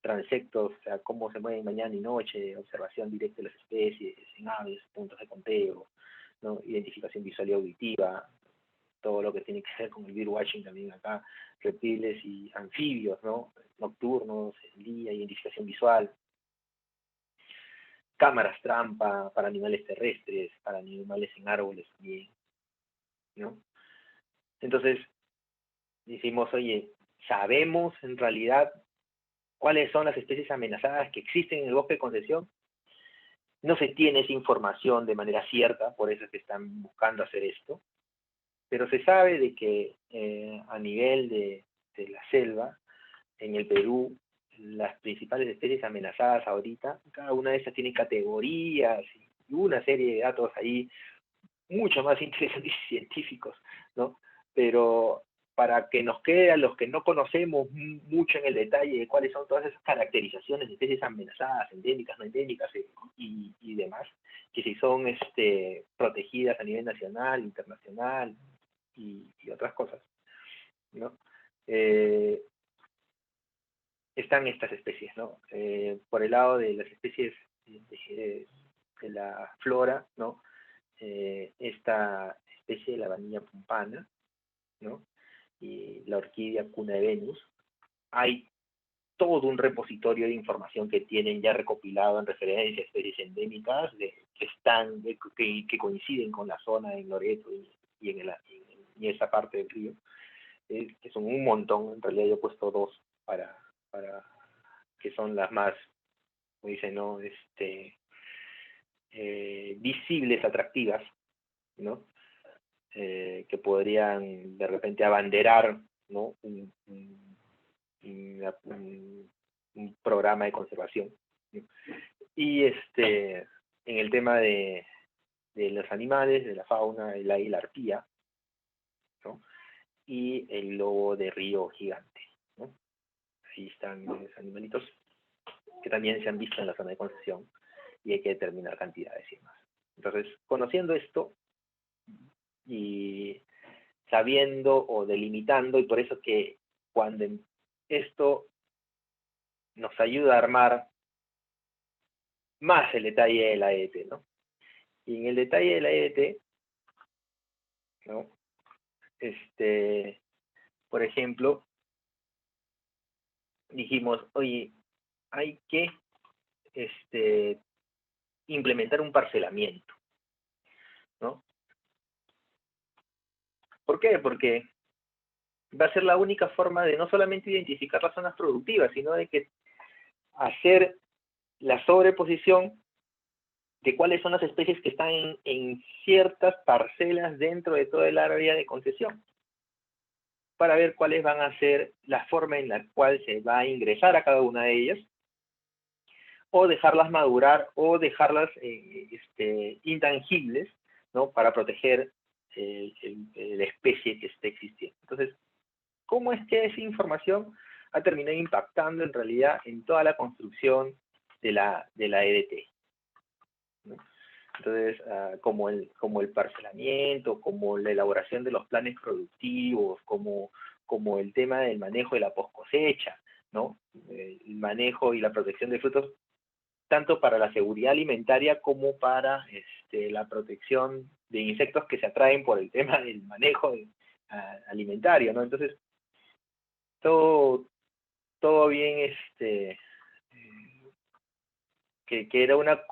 transectos, o sea, cómo se mueven mañana y noche, observación directa de las especies, en aves, puntos de conteo, ¿no?, identificación visual y auditiva, todo lo que tiene que ver con el birdwatching también acá, reptiles y anfibios, ¿no?, nocturnos, el día, identificación visual, cámaras trampa para animales terrestres, para animales en árboles también, ¿no? Entonces, decimos, oye, ¿sabemos en realidad cuáles son las especies amenazadas que existen en el bosque de concesión? No se tiene esa información de manera cierta, por eso es que están buscando hacer esto, pero se sabe de que a nivel de la selva, en el Perú, las principales especies amenazadas ahorita, cada una de esas tiene categorías y una serie de datos ahí mucho más interesantes y científicos, ¿no? Pero para que nos quede a los que no conocemos mucho en el detalle de cuáles son todas esas caracterizaciones de especies amenazadas, endémicas, no endémicas y demás, que si son protegidas a nivel nacional, internacional y otras cosas, ¿no? Están estas especies, ¿no? Por el lado de las especies de la flora, ¿no? Esta especie de la vainilla pumpana, ¿no?, y la orquídea cuna de Venus. Hay todo un repositorio de información que tienen ya recopilado en referencia a especies endémicas que coinciden con la zona en Loreto y en esa parte del río, que son un montón. En realidad yo he puesto 2 para que son las más, como dicen, ¿no? Visibles, atractivas, ¿no? Que podrían de repente abanderar, ¿no? Un programa de conservación, ¿no? Y en el tema de los animales, de la fauna, la arpía, ¿no? Y el lobo de río gigante, ¿no? Ahí están los animalitos que también se han visto en la zona de concesión y hay que determinar cantidades y más. Entonces, conociendo esto y sabiendo o delimitando, y por eso que cuando esto nos ayuda a armar más el detalle de la EDT, ¿no? Y en el detalle de la EDT, ¿no? Por ejemplo, dijimos, oye, hay que implementar un parcelamiento, ¿no? ¿Por qué? Porque va a ser la única forma de no solamente identificar las zonas productivas, sino de que hacer la sobreposición de cuáles son las especies que están en ciertas parcelas dentro de toda el área de concesión, para ver cuáles van a ser la forma en la cual se va a ingresar a cada una de ellas, o dejarlas madurar, o dejarlas intangibles, ¿no? Para proteger la especie que esté existiendo. Entonces, ¿cómo es que esa información ha terminado impactando en realidad en toda la construcción de la EDT? ¿No? Entonces, como el parcelamiento, como la elaboración de los planes productivos, como el tema del manejo de la poscosecha, ¿no? El manejo y la protección de frutos, tanto para la seguridad alimentaria como para la protección de insectos que se atraen por el tema del manejo alimentario, ¿no? Entonces, todo bien, que era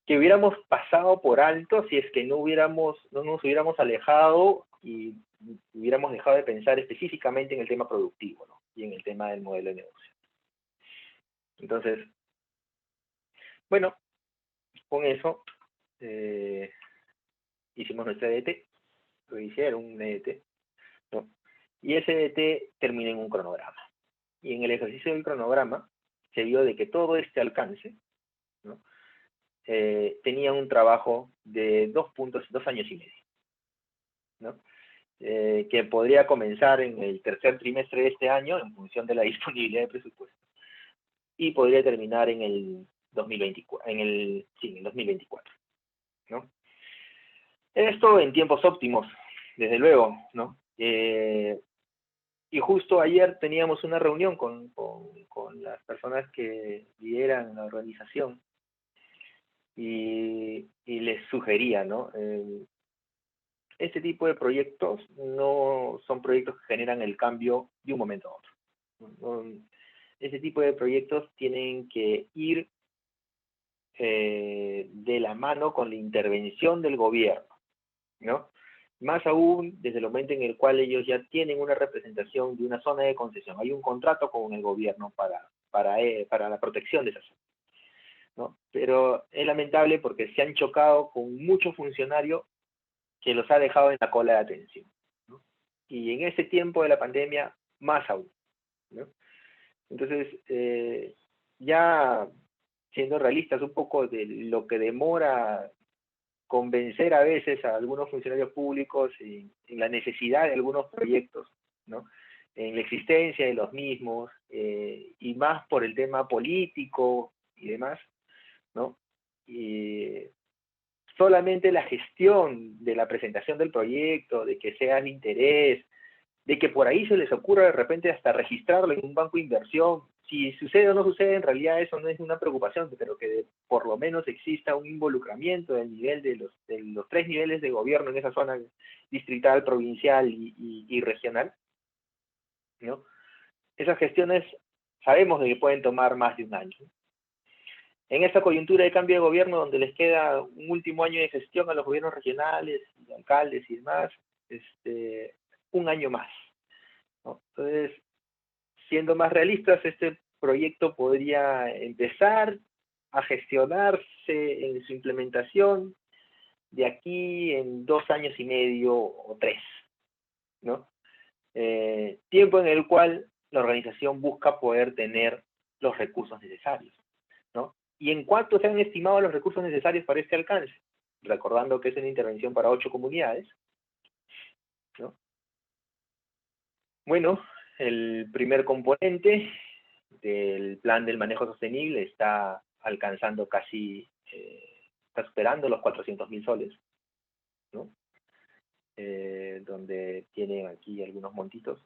que hubiéramos pasado por alto si es que no nos hubiéramos alejado y hubiéramos dejado de pensar específicamente en el tema productivo, ¿no? Y en el tema del modelo de negocio. Entonces, bueno, con eso hicimos nuestra EDT, lo hicieron un EDT, ¿no? Y ese EDT termina en un cronograma. Y en el ejercicio del cronograma se vio de que todo este alcance, ¿no? Tenía un trabajo de 2 años y medio, ¿no? Que podría comenzar en el tercer trimestre de este año en función de la disponibilidad de presupuesto y podría terminar en el 2024, en el 2024, ¿no? Esto en tiempos óptimos, desde luego, ¿no? Y justo ayer teníamos una reunión con las personas que lideran la organización y les sugería, ¿no? Este tipo de proyectos no son proyectos que generan el cambio de un momento a otro. Este tipo de proyectos tienen que ir de la mano con la intervención del gobierno, ¿no? Más aún desde el momento en el cual ellos ya tienen una representación de una zona de concesión. Hay un contrato con el gobierno para la protección de esa zona, ¿no? Pero es lamentable porque se han chocado con muchos funcionarios que los ha dejado en la cola de atención, ¿no? Y en ese tiempo de la pandemia, más aún, ¿no? Entonces, ya siendo realistas un poco de lo que demora convencer a veces a algunos funcionarios públicos en la necesidad de algunos proyectos, ¿no? En la existencia de los mismos, y más por el tema político y demás, ¿no? Y solamente la gestión de la presentación del proyecto, de que sea de interés, de que por ahí se les ocurra de repente hasta registrarlo en un banco de inversión. Si sucede o no sucede, en realidad eso no es una preocupación, pero que por lo menos exista un involucramiento del nivel de los 3 niveles de gobierno en esa zona distrital, provincial y regional, ¿no? Esas gestiones sabemos de que pueden tomar más de un año. En esta coyuntura de cambio de gobierno, donde les queda un último año de gestión a los gobiernos regionales, y alcaldes y demás, un año más, ¿no? Entonces, siendo más realistas, este proyecto podría empezar a gestionarse en su implementación de aquí en 2 años y medio o 3, ¿no? Tiempo en el cual la organización busca poder tener los recursos necesarios, ¿no? ¿Y en cuánto se han estimado los recursos necesarios para este alcance? Recordando que es una intervención para 8 comunidades, ¿no? Bueno, el primer componente del plan del manejo sostenible está alcanzando casi, está superando los 400.000 soles, ¿no? Donde tiene aquí algunos montitos,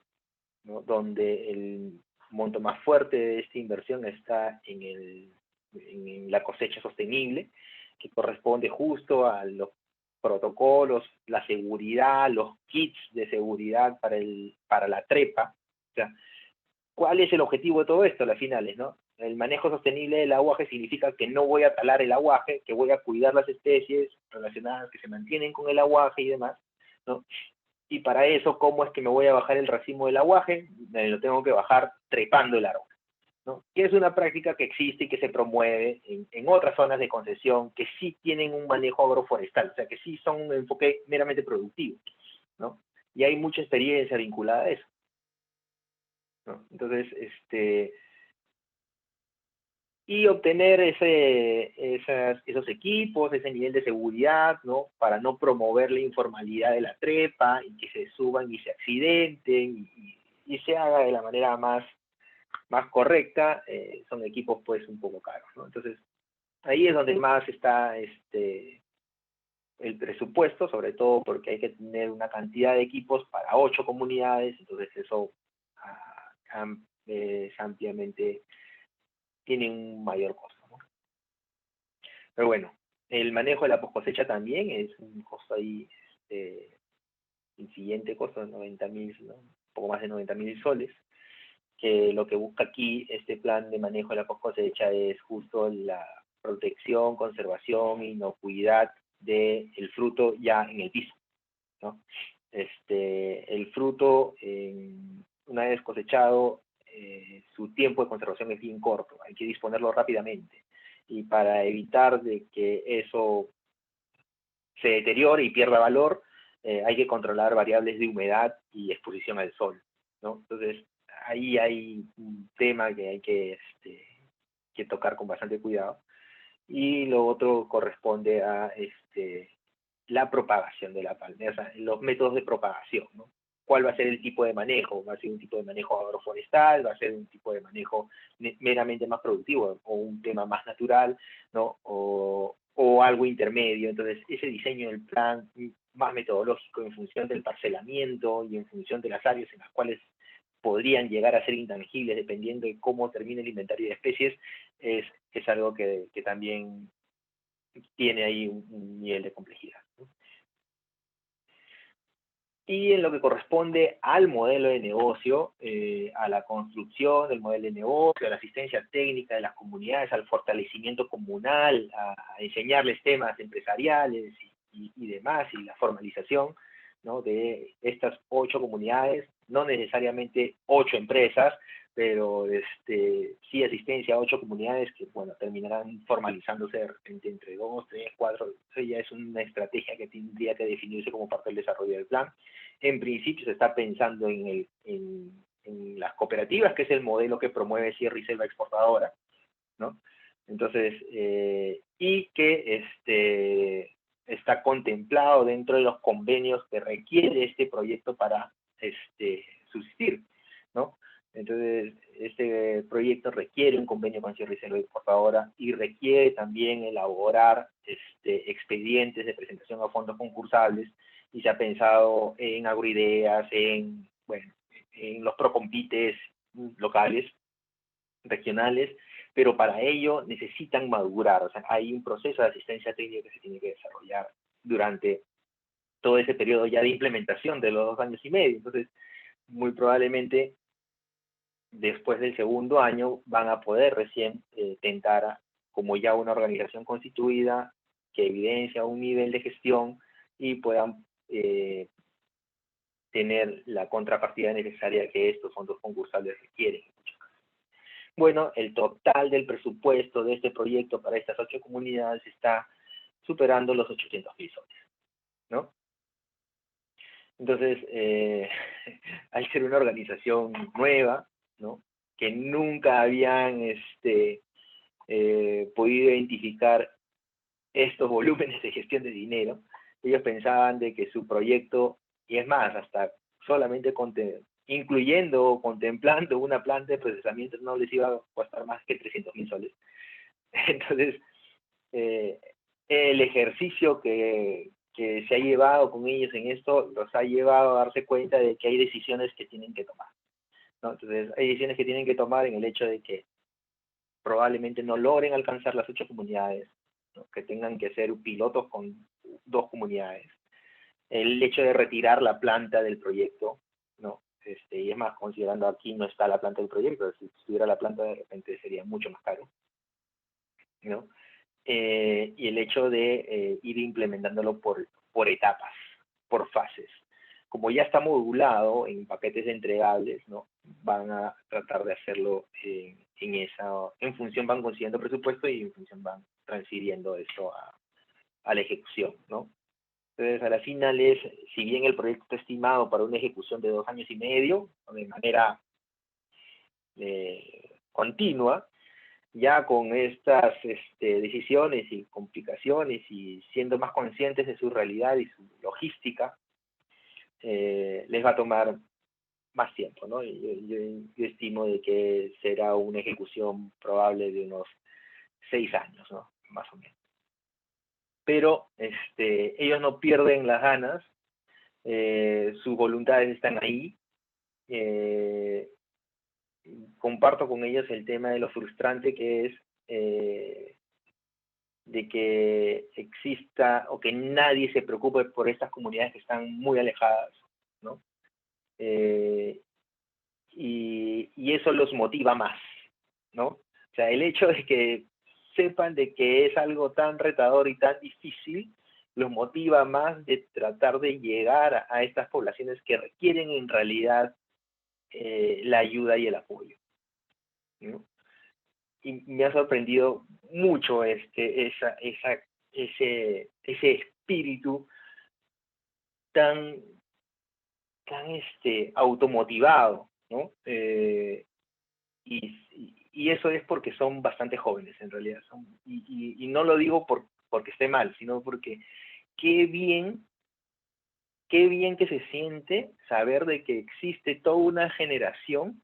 ¿no? Donde el monto más fuerte de esta inversión está en la cosecha sostenible, que corresponde justo a los protocolos, la seguridad, los kits de seguridad para la trepa. O sea, ¿cuál es el objetivo de todo esto a las finales, no? El manejo sostenible del aguaje significa que no voy a talar el aguaje, que voy a cuidar las especies relacionadas que se mantienen con el aguaje y demás, ¿no? Y para eso, ¿cómo es que me voy a bajar el racimo del aguaje? Me lo tengo que bajar trepando el árbol, ¿no? Que es una práctica que existe y que se promueve en otras zonas de concesión que sí tienen un manejo agroforestal, o sea, que sí son un enfoque meramente productivo, ¿no? Y hay mucha experiencia vinculada a eso, ¿no? Entonces, y obtener esos equipos, ese nivel de seguridad, ¿no? Para no promover la informalidad de la trepa y que se suban y se accidenten y se haga de la manera más correcta, son equipos pues un poco caros, ¿no? Entonces, ahí es donde más está el presupuesto, sobre todo porque hay que tener una cantidad de equipos para 8 comunidades, entonces eso es ampliamente, tiene un mayor costo, ¿no? Pero bueno, el manejo de la poscosecha también es un costo ahí, el siguiente costo de 90.000, ¿no? Un poco más de 90.000 soles, que lo que busca aquí este plan de manejo de la poscosecha es justo la protección, conservación, inocuidad del fruto ya en el piso, ¿no? El fruto, una vez cosechado, su tiempo de conservación es bien corto, hay que disponerlo rápidamente. Y para evitar de que eso se deteriore y pierda valor, hay que controlar variables de humedad y exposición al sol, ¿no? Entonces, ahí hay un tema que hay que tocar con bastante cuidado. Y lo otro corresponde a la propagación de la palmera, o sea, los métodos de propagación, ¿no? ¿Cuál va a ser el tipo de manejo? ¿Va a ser un tipo de manejo agroforestal? ¿Va a ser un tipo de manejo meramente más productivo? ¿O un tema más natural? ¿No? ¿O algo intermedio? Entonces, ese diseño del plan más metodológico en función del parcelamiento y en función de las áreas en las cuales podrían llegar a ser intangibles dependiendo de cómo termine el inventario de especies, es algo que también tiene ahí un nivel de complejidad, ¿no? Y en lo que corresponde al modelo de negocio, a la construcción del modelo de negocio, a la asistencia técnica de las comunidades, al fortalecimiento comunal, a enseñarles temas empresariales y demás, y la formalización, ¿no? De estas 8 comunidades, no necesariamente 8 empresas, pero sí asistencia a 8 comunidades que, bueno, terminarán formalizándose de repente entre 2, 3, 4, eso ya es una estrategia que tendría que definirse como parte del desarrollo del plan. En principio se está pensando en las cooperativas, que es el modelo que promueve Sierra y Selva Exportadora, ¿no? Entonces, y que está contemplado dentro de los convenios que requiere este proyecto para subsistir, ¿no? Entonces, este proyecto requiere un convenio con Sierra y Selva Exportadora y requiere también elaborar expedientes de presentación a fondos concursables, y se ha pensado en agroideas, en los procompites locales, regionales, pero para ello necesitan madurar, o sea, hay un proceso de asistencia técnica que se tiene que desarrollar durante todo ese periodo ya de implementación de los 2 años y medio. Entonces, muy probablemente después del segundo año van a poder recién tentar como ya una organización constituida que evidencia un nivel de gestión y puedan tener la contrapartida necesaria que estos fondos concursables requieren. Bueno, el total del presupuesto de este proyecto para estas 8 comunidades está superando los 800.000 soles, ¿no? Entonces, al ser una organización nueva, ¿no?, que nunca habían podido identificar estos volúmenes de gestión de dinero, ellos pensaban de que su proyecto, y es más, hasta solamente incluyendo o contemplando una planta de procesamiento, no les iba a costar más que 300.000 soles. Entonces, el ejercicio que se ha llevado con ellos en esto los ha llevado a darse cuenta de que hay decisiones que tienen que tomar, ¿no? Entonces, hay decisiones que tienen que tomar en el hecho de que probablemente no logren alcanzar las 8 comunidades, ¿no?, que tengan que ser pilotos con 2 comunidades. El hecho de retirar la planta del proyecto, ¿no? Y es más, considerando aquí no está la planta del proyecto, si estuviera la planta de repente sería mucho más caro, ¿no? Y el hecho de ir implementándolo por etapas, por fases. Como ya está modulado en paquetes entregables, ¿no?, van a tratar de hacerlo en función, van consiguiendo presupuesto y en función van transfiriendo eso a la ejecución, ¿no? Entonces, a la final si bien el proyecto está estimado para una ejecución de 2 años y medio, de manera continua, ya con estas decisiones y complicaciones y siendo más conscientes de su realidad y su logística, les va a tomar más tiempo, ¿no? Yo estimo de que será una ejecución probable de unos 6 años, ¿no?, más o menos. Pero ellos no pierden las ganas, sus voluntades están ahí. Comparto con ellos el tema de lo frustrante que es de que exista o que nadie se preocupe por estas comunidades que están muy alejadas, ¿no? Y eso los motiva más, ¿no? O sea, el hecho de que sepan de que es algo tan retador y tan difícil, los motiva más de tratar de llegar a estas poblaciones que requieren en realidad la ayuda y el apoyo, ¿no? Y me ha sorprendido mucho ese espíritu tan automotivado, ¿no? Y eso es porque son bastante jóvenes, en realidad. Y no lo digo porque esté mal, sino porque qué bien que se siente saber de que existe toda una generación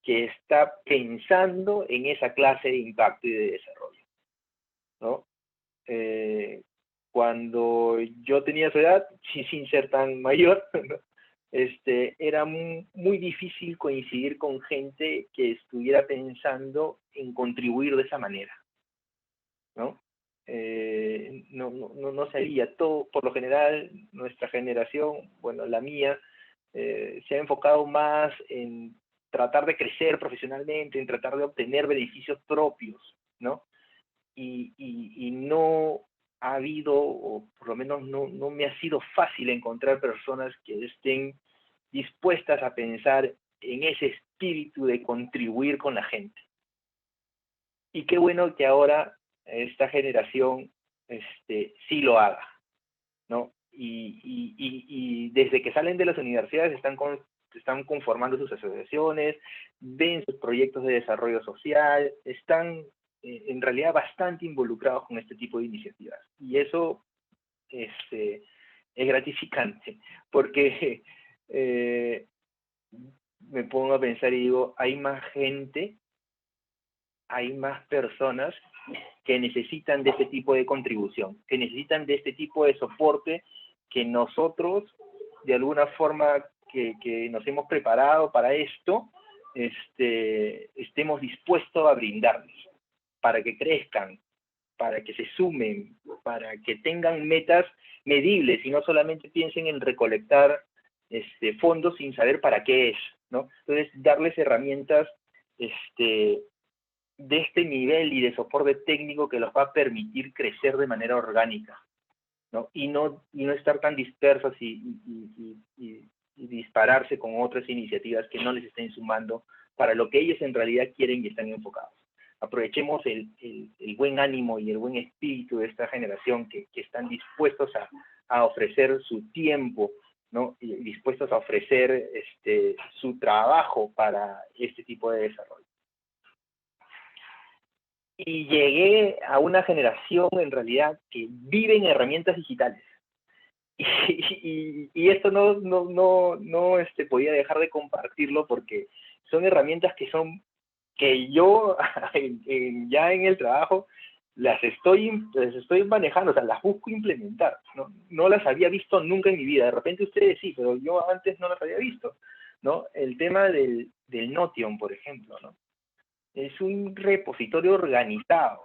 que está pensando en esa clase de impacto y de desarrollo, ¿no? Cuando yo tenía su edad, sin ser tan mayor, ¿no?, era muy difícil coincidir con gente que estuviera pensando en contribuir de esa manera, ¿no? No sabía. Todo, por lo general, nuestra generación, bueno, la mía, se ha enfocado más en tratar de crecer profesionalmente, en tratar de obtener beneficios propios, ¿no? Y no ha habido, o por lo menos no me ha sido fácil encontrar personas que estén dispuestas a pensar en ese espíritu de contribuir con la gente. Y qué bueno que ahora esta generación sí lo haga, ¿no? Y desde que salen de las universidades están conformando sus asociaciones, ven sus proyectos de desarrollo social, están en realidad bastante involucrados con este tipo de iniciativas. Y eso es gratificante, porque me pongo a pensar y digo, hay más gente, hay más personas que necesitan de este tipo de contribución, que necesitan de este tipo de soporte que nosotros, de alguna forma que nos hemos preparado para esto, estemos dispuestos a brindarles, para que crezcan, para que se sumen, para que tengan metas medibles y no solamente piensen en recolectar fondos sin saber para qué es, ¿no? Entonces, darles herramientas de este nivel y de soporte técnico que los va a permitir crecer de manera orgánica, ¿no? Y no estar tan dispersos y dispararse con otras iniciativas que no les estén sumando para lo que ellos en realidad quieren y están enfocados. Aprovechemos el buen ánimo y el buen espíritu de esta generación que están dispuestos a ofrecer su tiempo, ¿no? Y dispuestos a ofrecer su trabajo para este tipo de desarrollo. Y llegué a una generación en realidad que vive en herramientas digitales. Y esto no podía dejar de compartirlo porque son herramientas que yo ya en el trabajo las estoy manejando, o sea, las busco implementar. No las había visto nunca en mi vida. De repente ustedes sí, pero yo antes no las había visto, ¿no? El tema del Notion, por ejemplo, ¿no? Es un repositorio organizado,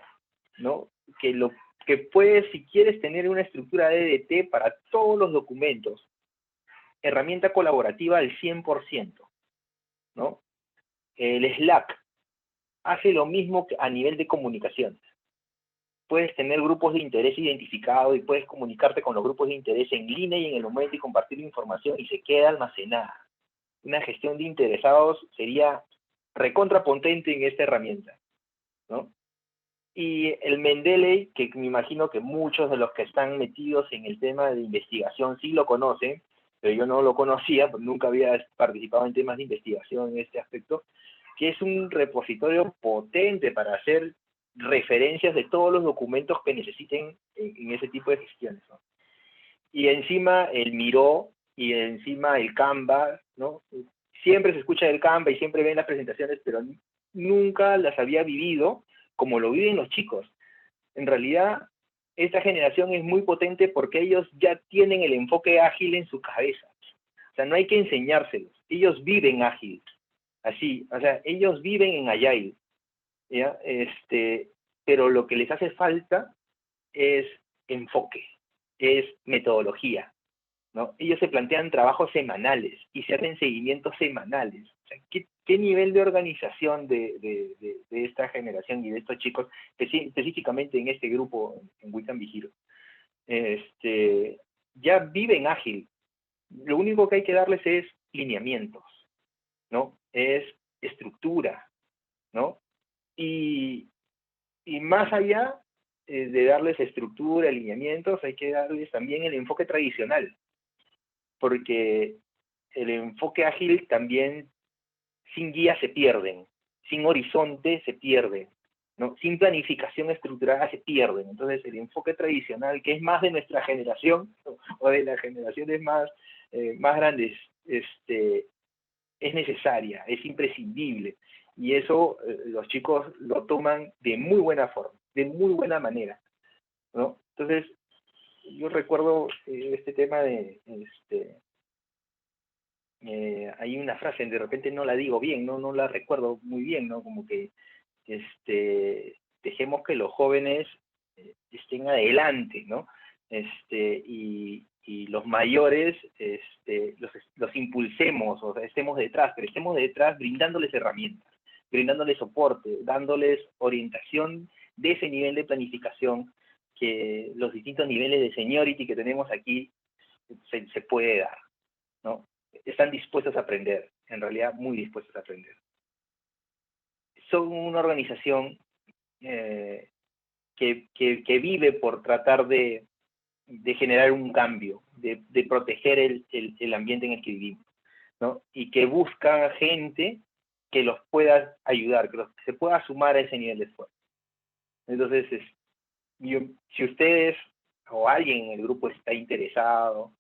¿no? Que puedes, si quieres, tener una estructura DDT para todos los documentos, herramienta colaborativa al 100%, ¿no? El Slack hace lo mismo que a nivel de comunicaciones. Puedes tener grupos de interés identificados y puedes comunicarte con los grupos de interés en línea y en el momento y compartir información y se queda almacenada. Una gestión de interesados sería recontrapotente en esta herramienta, ¿no? Y el Mendeley, que me imagino que muchos de los que están metidos en el tema de investigación sí lo conocen, pero yo no lo conocía, porque nunca había participado en temas de investigación en este aspecto, que es un repositorio potente para hacer referencias de todos los documentos que necesiten en ese tipo de gestiones, ¿no? Y encima el Miro y encima el Canva, ¿no? Siempre se escucha del Canva y siempre ven las presentaciones, pero nunca las había vivido como lo viven los chicos. En realidad, esta generación es muy potente porque ellos ya tienen el enfoque ágil en su cabeza. O sea, no hay que enseñárselos. Ellos viven ágil. Así, o sea, ellos viven en Agile, ¿ya? Pero lo que les hace falta es enfoque, es metodología, ¿no? Ellos se plantean trabajos semanales y se hacen seguimientos semanales. O sea, ¿qué nivel de organización de esta generación y de estos chicos, específicamente en este grupo, en Wiccan Vigiro, ya viven ágil? Lo único que hay que darles es lineamientos, ¿no? Es estructura, ¿no? Y más allá de darles estructura, alineamientos, hay que darles también el enfoque tradicional, porque el enfoque ágil también sin guía se pierden, sin horizonte se pierden, ¿no? Sin planificación estructurada se pierden. Entonces el enfoque tradicional, que es más de nuestra generación, ¿no? O de las generaciones más grandes, es necesaria, es imprescindible. Y eso los chicos lo toman de muy buena forma, de muy buena manera, ¿no? Entonces, yo recuerdo este tema de hay una frase, de repente no la digo bien, no la recuerdo muy bien, ¿no? Como que dejemos que los jóvenes estén adelante, ¿no? Y los mayores los impulsemos, o sea, estemos detrás, pero estemos detrás brindándoles herramientas, brindándoles soporte, dándoles orientación de ese nivel de planificación que los distintos niveles de seniority que tenemos aquí se puede dar, ¿no? Están dispuestos a aprender, en realidad muy dispuestos a aprender. Son una organización que vive por tratar de generar un cambio, de proteger el ambiente en el que vivimos, ¿no? Y que busca gente que los pueda ayudar, que se pueda sumar a ese nivel de esfuerzo. Entonces, si ustedes o alguien en el grupo está interesado,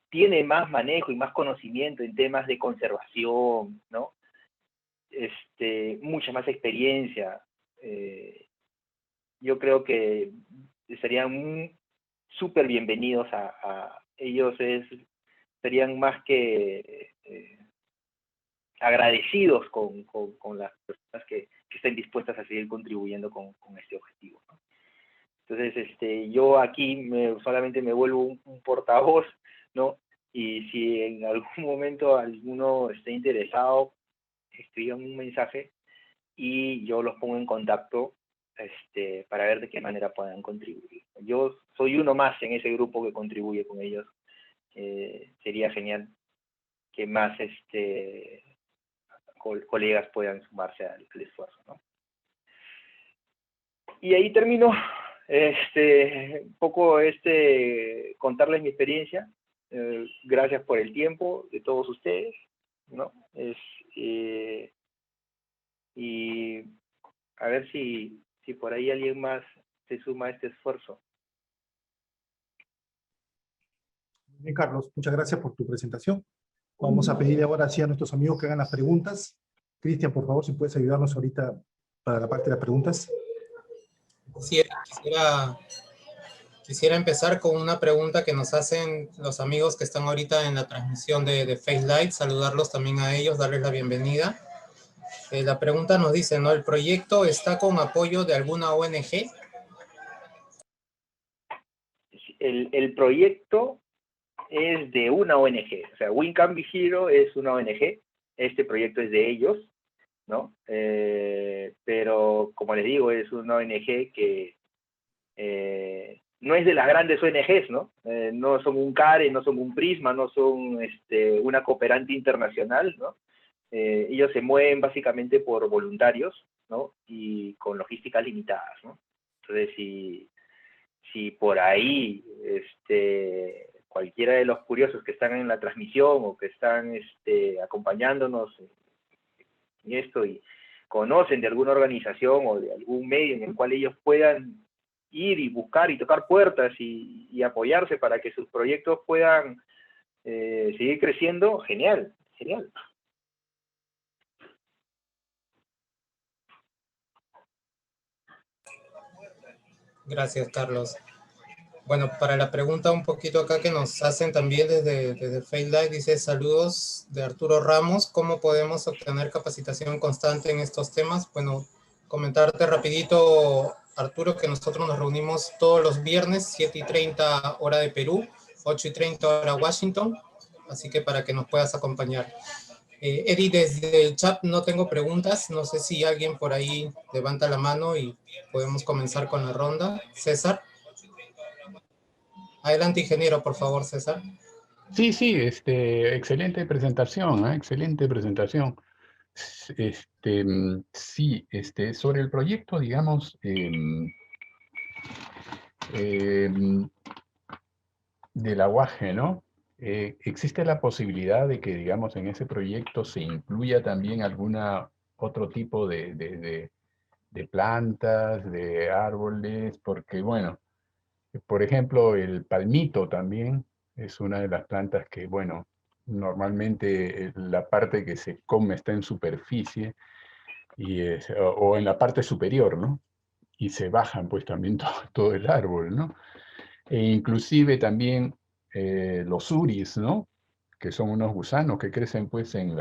tiene más manejo y más conocimiento en temas de conservación, ¿no? Mucha más experiencia, yo creo que serían súper bienvenidos a ellos, serían más que agradecidos con las personas que estén dispuestas a seguir contribuyendo con este objetivo, ¿no? Entonces, yo aquí solamente me vuelvo un portavoz, ¿no? Y si en algún momento alguno esté interesado, escriban un mensaje y yo los pongo en contacto para ver de qué manera puedan contribuir. Yo soy uno más en ese grupo que contribuye con ellos. Sería genial que más colegas puedan sumarse al esfuerzo, ¿no? Y ahí termino un poco contarles mi experiencia. Gracias por el tiempo de todos ustedes, ¿no? Y a ver si por ahí alguien más se suma a este esfuerzo. Bien, Carlos, muchas gracias por tu presentación. Vamos a pedir ahora sí a nuestros amigos que hagan las preguntas. Cristian, por favor, si puedes ayudarnos ahorita para la parte de las preguntas. Sí, quisiera empezar con una pregunta que nos hacen los amigos que están ahorita en la transmisión de Face Live, saludarlos también a ellos, darles la bienvenida. La pregunta nos dice, ¿no? ¿El proyecto está con apoyo de alguna ONG? El proyecto es de una ONG, o sea, Win Can Be Hero es una ONG, este proyecto es de ellos, ¿no? Pero, como les digo, es una ONG que no es de las grandes ONGs, ¿no? No son un CARE, no son un Prisma, no son una cooperante internacional, ¿no? Ellos se mueven básicamente por voluntarios, ¿no? Y con logísticas limitadas, ¿no? Entonces, si por ahí cualquiera de los curiosos que están en la transmisión o que están acompañándonos en esto y conocen de alguna organización o de algún medio en el cual ellos puedan ir y buscar y tocar puertas y apoyarse para que sus proyectos puedan seguir creciendo, genial, genial. Gracias, Carlos. Bueno, para la pregunta un poquito acá que nos hacen también desde Facebook, dice saludos de Arturo Ramos, ¿cómo podemos obtener capacitación constante en estos temas? Bueno, comentarte rapidito, Arturo, que nosotros nos reunimos todos los viernes, 7:30 hora de Perú, 8:30 hora Washington, así que para que nos puedas acompañar. Eddie, desde el chat no tengo preguntas, no sé si alguien por ahí levanta la mano y podemos comenzar con la ronda. César. Adelante, ingeniero, por favor, César. Sí, sí, excelente presentación, excelente presentación. Sí, sobre el proyecto, digamos, del aguaje, ¿no? ¿Existe la posibilidad de que, digamos, en ese proyecto se incluya también alguna otro tipo de plantas, de árboles? Porque, bueno, por ejemplo, el palmito también es una de las plantas que, bueno, normalmente la parte que se come está en superficie o en la parte superior, ¿no? Y se bajan pues también todo el árbol, ¿no? E inclusive también los uris, ¿no? Que son unos gusanos que crecen pues en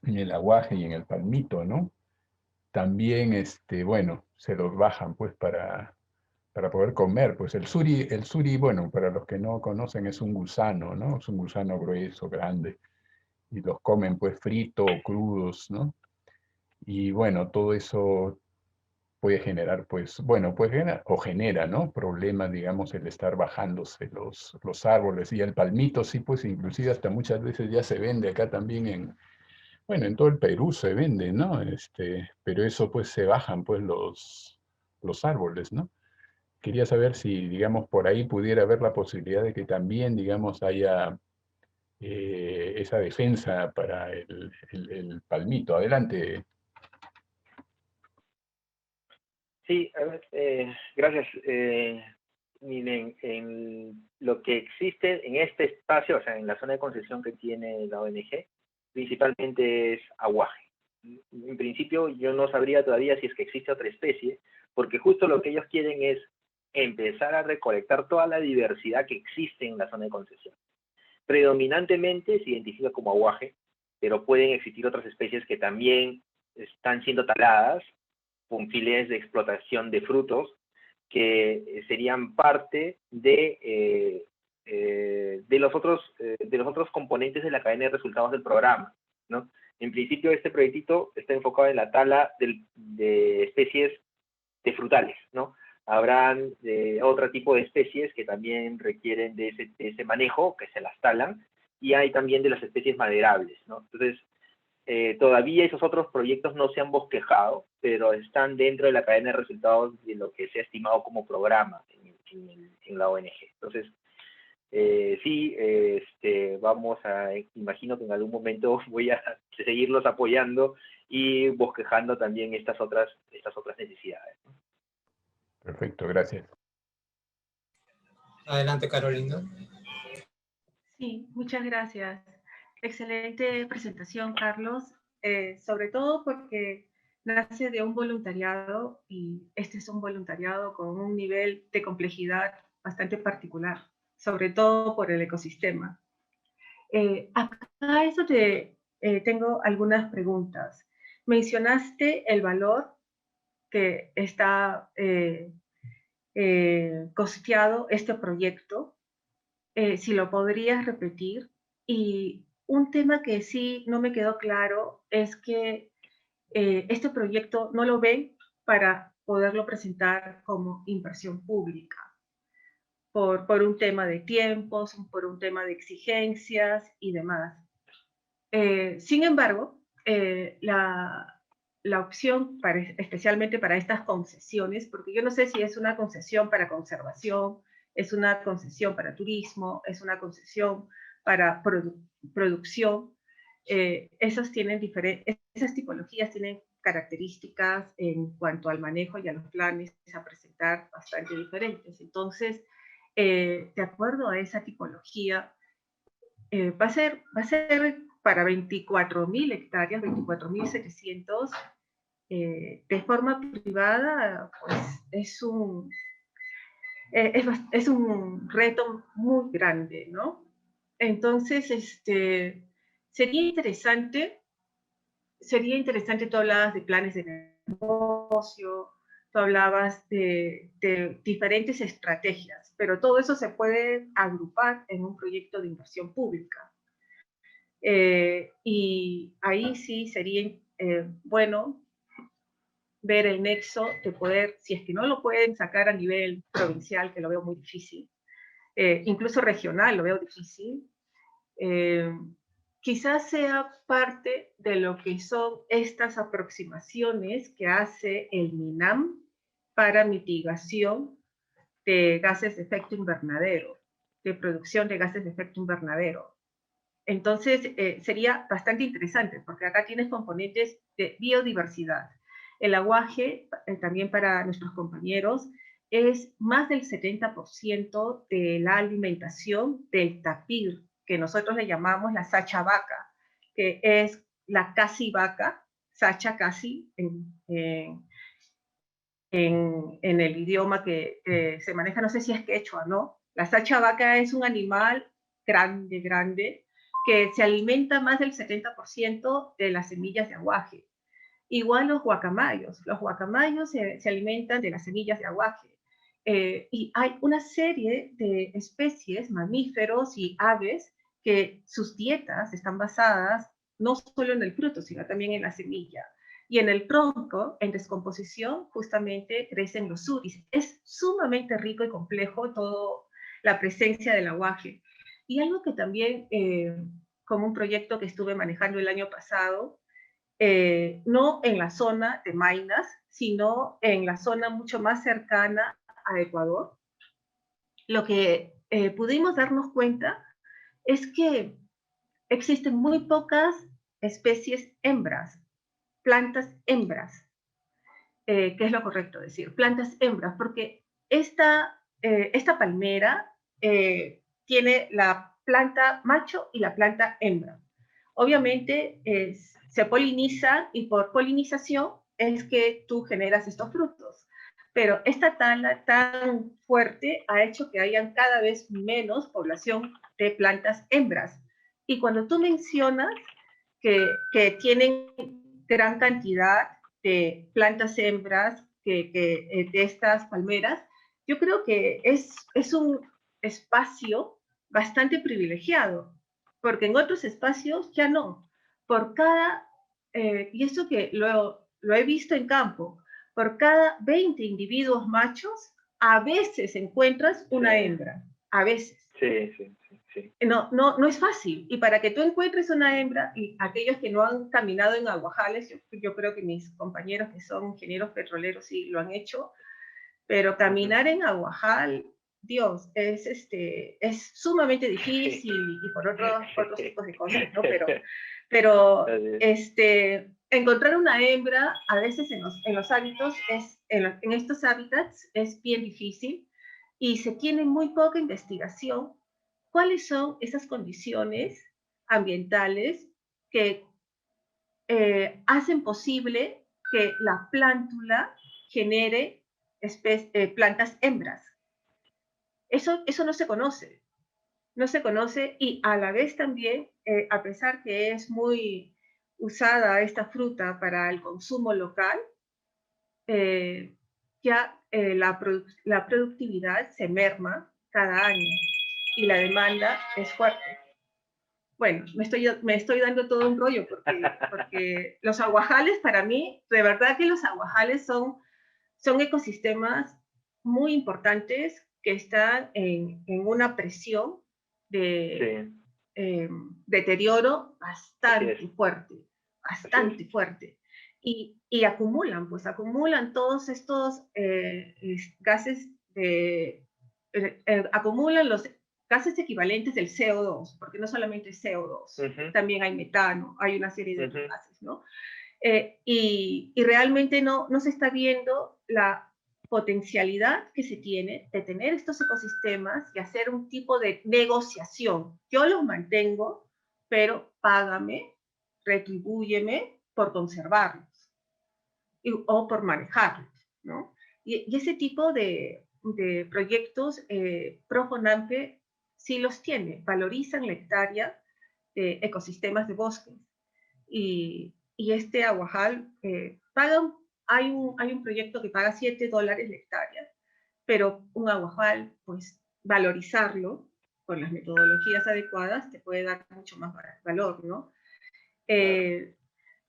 el aguaje y en el palmito, ¿no? También, bueno, se los bajan pues para poder comer. Pues el suri, bueno, para los que no conocen, es un gusano, ¿no? Es un gusano grueso, grande, y los comen pues frito o crudos, ¿no? Y bueno, todo eso puede generar, pues, bueno, pues genera, ¿no? Problemas, digamos, el estar bajándose los árboles. Y el palmito, sí, pues, inclusive hasta muchas veces ya se vende acá también bueno, en todo el Perú se vende, ¿no? Pero eso, pues, se bajan, pues, los árboles, ¿no? Quería saber si, digamos, por ahí pudiera haber la posibilidad de que también, digamos, haya esa defensa para el palmito. Adelante. Sí, a ver, gracias. Miren, en lo que existe en este espacio, o sea, en la zona de concesión que tiene la ONG, principalmente es aguaje. En principio, yo no sabría todavía si es que existe otra especie, porque justo lo que ellos quieren es empezar a recolectar toda la diversidad que existe en la zona de concesión. Predominantemente se identifica como aguaje, pero pueden existir otras especies que también están siendo taladas con fines de explotación de frutos, que serían parte de los otros componentes de la cadena de resultados del programa, ¿no? En principio, este proyectito está enfocado en la tala de especies de frutales, ¿no? Habrán otro tipo de especies que también requieren de ese manejo, que se las talan, y hay también de las especies maderables, ¿no? Entonces, todavía esos otros proyectos no se han bosquejado, pero están dentro de la cadena de resultados de lo que se ha estimado como programa en la ONG. Entonces, sí, vamos a, imagino que en algún momento voy a seguirlos apoyando y bosquejando también estas otras necesidades, ¿no? Perfecto, gracias. Adelante, Carolina. Sí, muchas gracias. Excelente presentación, Carlos, sobre todo porque nace de un voluntariado y este es un voluntariado con un nivel de complejidad bastante particular, sobre todo por el ecosistema. Acá eso tengo algunas preguntas. Mencionaste el valor que está costeado este proyecto. Si lo podrías repetir. Y un tema que sí no me quedó claro es que este proyecto no lo ven para poderlo presentar como inversión pública, por un tema de tiempos, por un tema de exigencias y demás. Sin embargo, la opción, especialmente para estas concesiones, porque yo no sé si es una concesión para conservación, es una concesión para turismo, es una concesión para producción, esas tipologías tienen características en cuanto al manejo y a los planes a presentar bastante diferentes. Entonces, de acuerdo a esa tipología, va a ser para 24.000 hectáreas, 24.700, de forma privada, pues es un reto muy grande, ¿no? Entonces, sería interesante, tú hablabas de planes de negocio, tú hablabas de diferentes estrategias, pero todo eso se puede agrupar en un proyecto de inversión pública. Y ahí sí sería bueno ver el nexo de poder, si es que no lo pueden sacar a nivel provincial, que lo veo muy difícil, incluso regional lo veo difícil, quizás sea parte de lo que son estas aproximaciones que hace el MINAM para mitigación de gases de efecto invernadero, de producción de gases de efecto invernadero. Entonces, sería bastante interesante, porque acá tienes componentes de biodiversidad. El aguaje, también para nuestros compañeros, es más del 70% de la alimentación del tapir, que nosotros le llamamos la sacha vaca, que es la casi vaca, sacha casi, en el idioma que se maneja, no sé si es quechua, ¿no? La sacha vaca es un animal grande, que se alimenta más del 70% de las semillas de aguaje. Igual los guacamayos se alimentan de las semillas de aguaje. Y hay una serie de especies, mamíferos y aves, que sus dietas están basadas no solo en el fruto, sino también en la semilla. Y en el tronco, en descomposición, justamente crecen los suris. Es sumamente rico y complejo toda la presencia del aguaje. Y algo que también, como un proyecto que estuve manejando el año pasado, no en la zona de Maynas, sino en la zona mucho más cercana a Ecuador, lo que pudimos darnos cuenta es que existen muy pocas especies hembras, plantas hembras, que es lo correcto decir, plantas hembras, porque esta palmera tiene la planta macho y la planta hembra. Obviamente se poliniza y por polinización es que tú generas estos frutos. Pero esta tala tan fuerte ha hecho que hayan cada vez menos población de plantas hembras. Y cuando tú mencionas que tienen gran cantidad de plantas hembras de estas palmeras, yo creo que es un espacio bastante privilegiado, porque en otros espacios ya no. Por cada, y eso que lo he visto en campo, por cada 20 individuos machos, a veces encuentras una hembra, a veces. Sí, sí, sí, sí. No es fácil. Y para que tú encuentres una hembra, y aquellos que no han caminado en aguajales, yo creo que mis compañeros que son ingenieros petroleros sí lo han hecho, pero caminar en aguajal, Dios, es sumamente difícil y por otros tipos de cosas, ¿no? Pero encontrar una hembra a veces en los hábitos, en estos hábitats es bien difícil y se tiene muy poca investigación. ¿Cuáles son esas condiciones ambientales que hacen posible que la plántula genere plantas hembras? Eso no se conoce. No se conoce y a la vez también, a pesar que es muy usada esta fruta para el consumo local, la productividad se merma cada año y la demanda es fuerte. Bueno, me estoy dando todo un rollo porque los aguajales para mí, de verdad que los aguajales son ecosistemas muy importantes que están en una presión de deterioro bastante fuerte. Y acumulan todos estos gases, acumulan los gases equivalentes del CO2, porque no solamente es CO2, también hay metano, hay una serie de otros gases, ¿no? Y realmente no se está viendo la potencialidad que se tiene de tener estos ecosistemas y hacer un tipo de negociación. Yo los mantengo, pero págame, retribúyeme por conservarlos o por manejarlos, ¿no? Y ese tipo de proyectos, Profonampe sí los tiene, valorizan la hectárea de ecosistemas de bosques. Y este aguajal hay un proyecto que paga $7 la hectárea, pero un aguajal, pues valorizarlo con las metodologías adecuadas te puede dar mucho más valor, ¿no?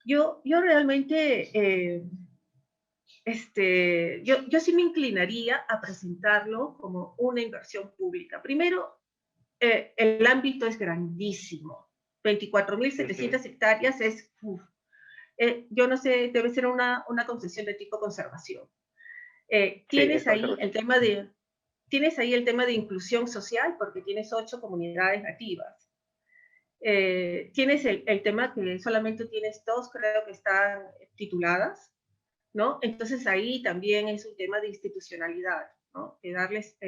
Yo realmente, yo sí me inclinaría a presentarlo como una inversión pública. Primero, el ámbito es grandísimo. 24.700 hectáreas es, yo no sé, debe ser una concesión de tipo conservación. Tienes ahí el tema de inclusión social, porque tienes 8 comunidades nativas. Tienes el tema que solamente tienes 2, creo que están tituladas, ¿no? Entonces ahí también es un tema de institucionalidad, ¿no? De darles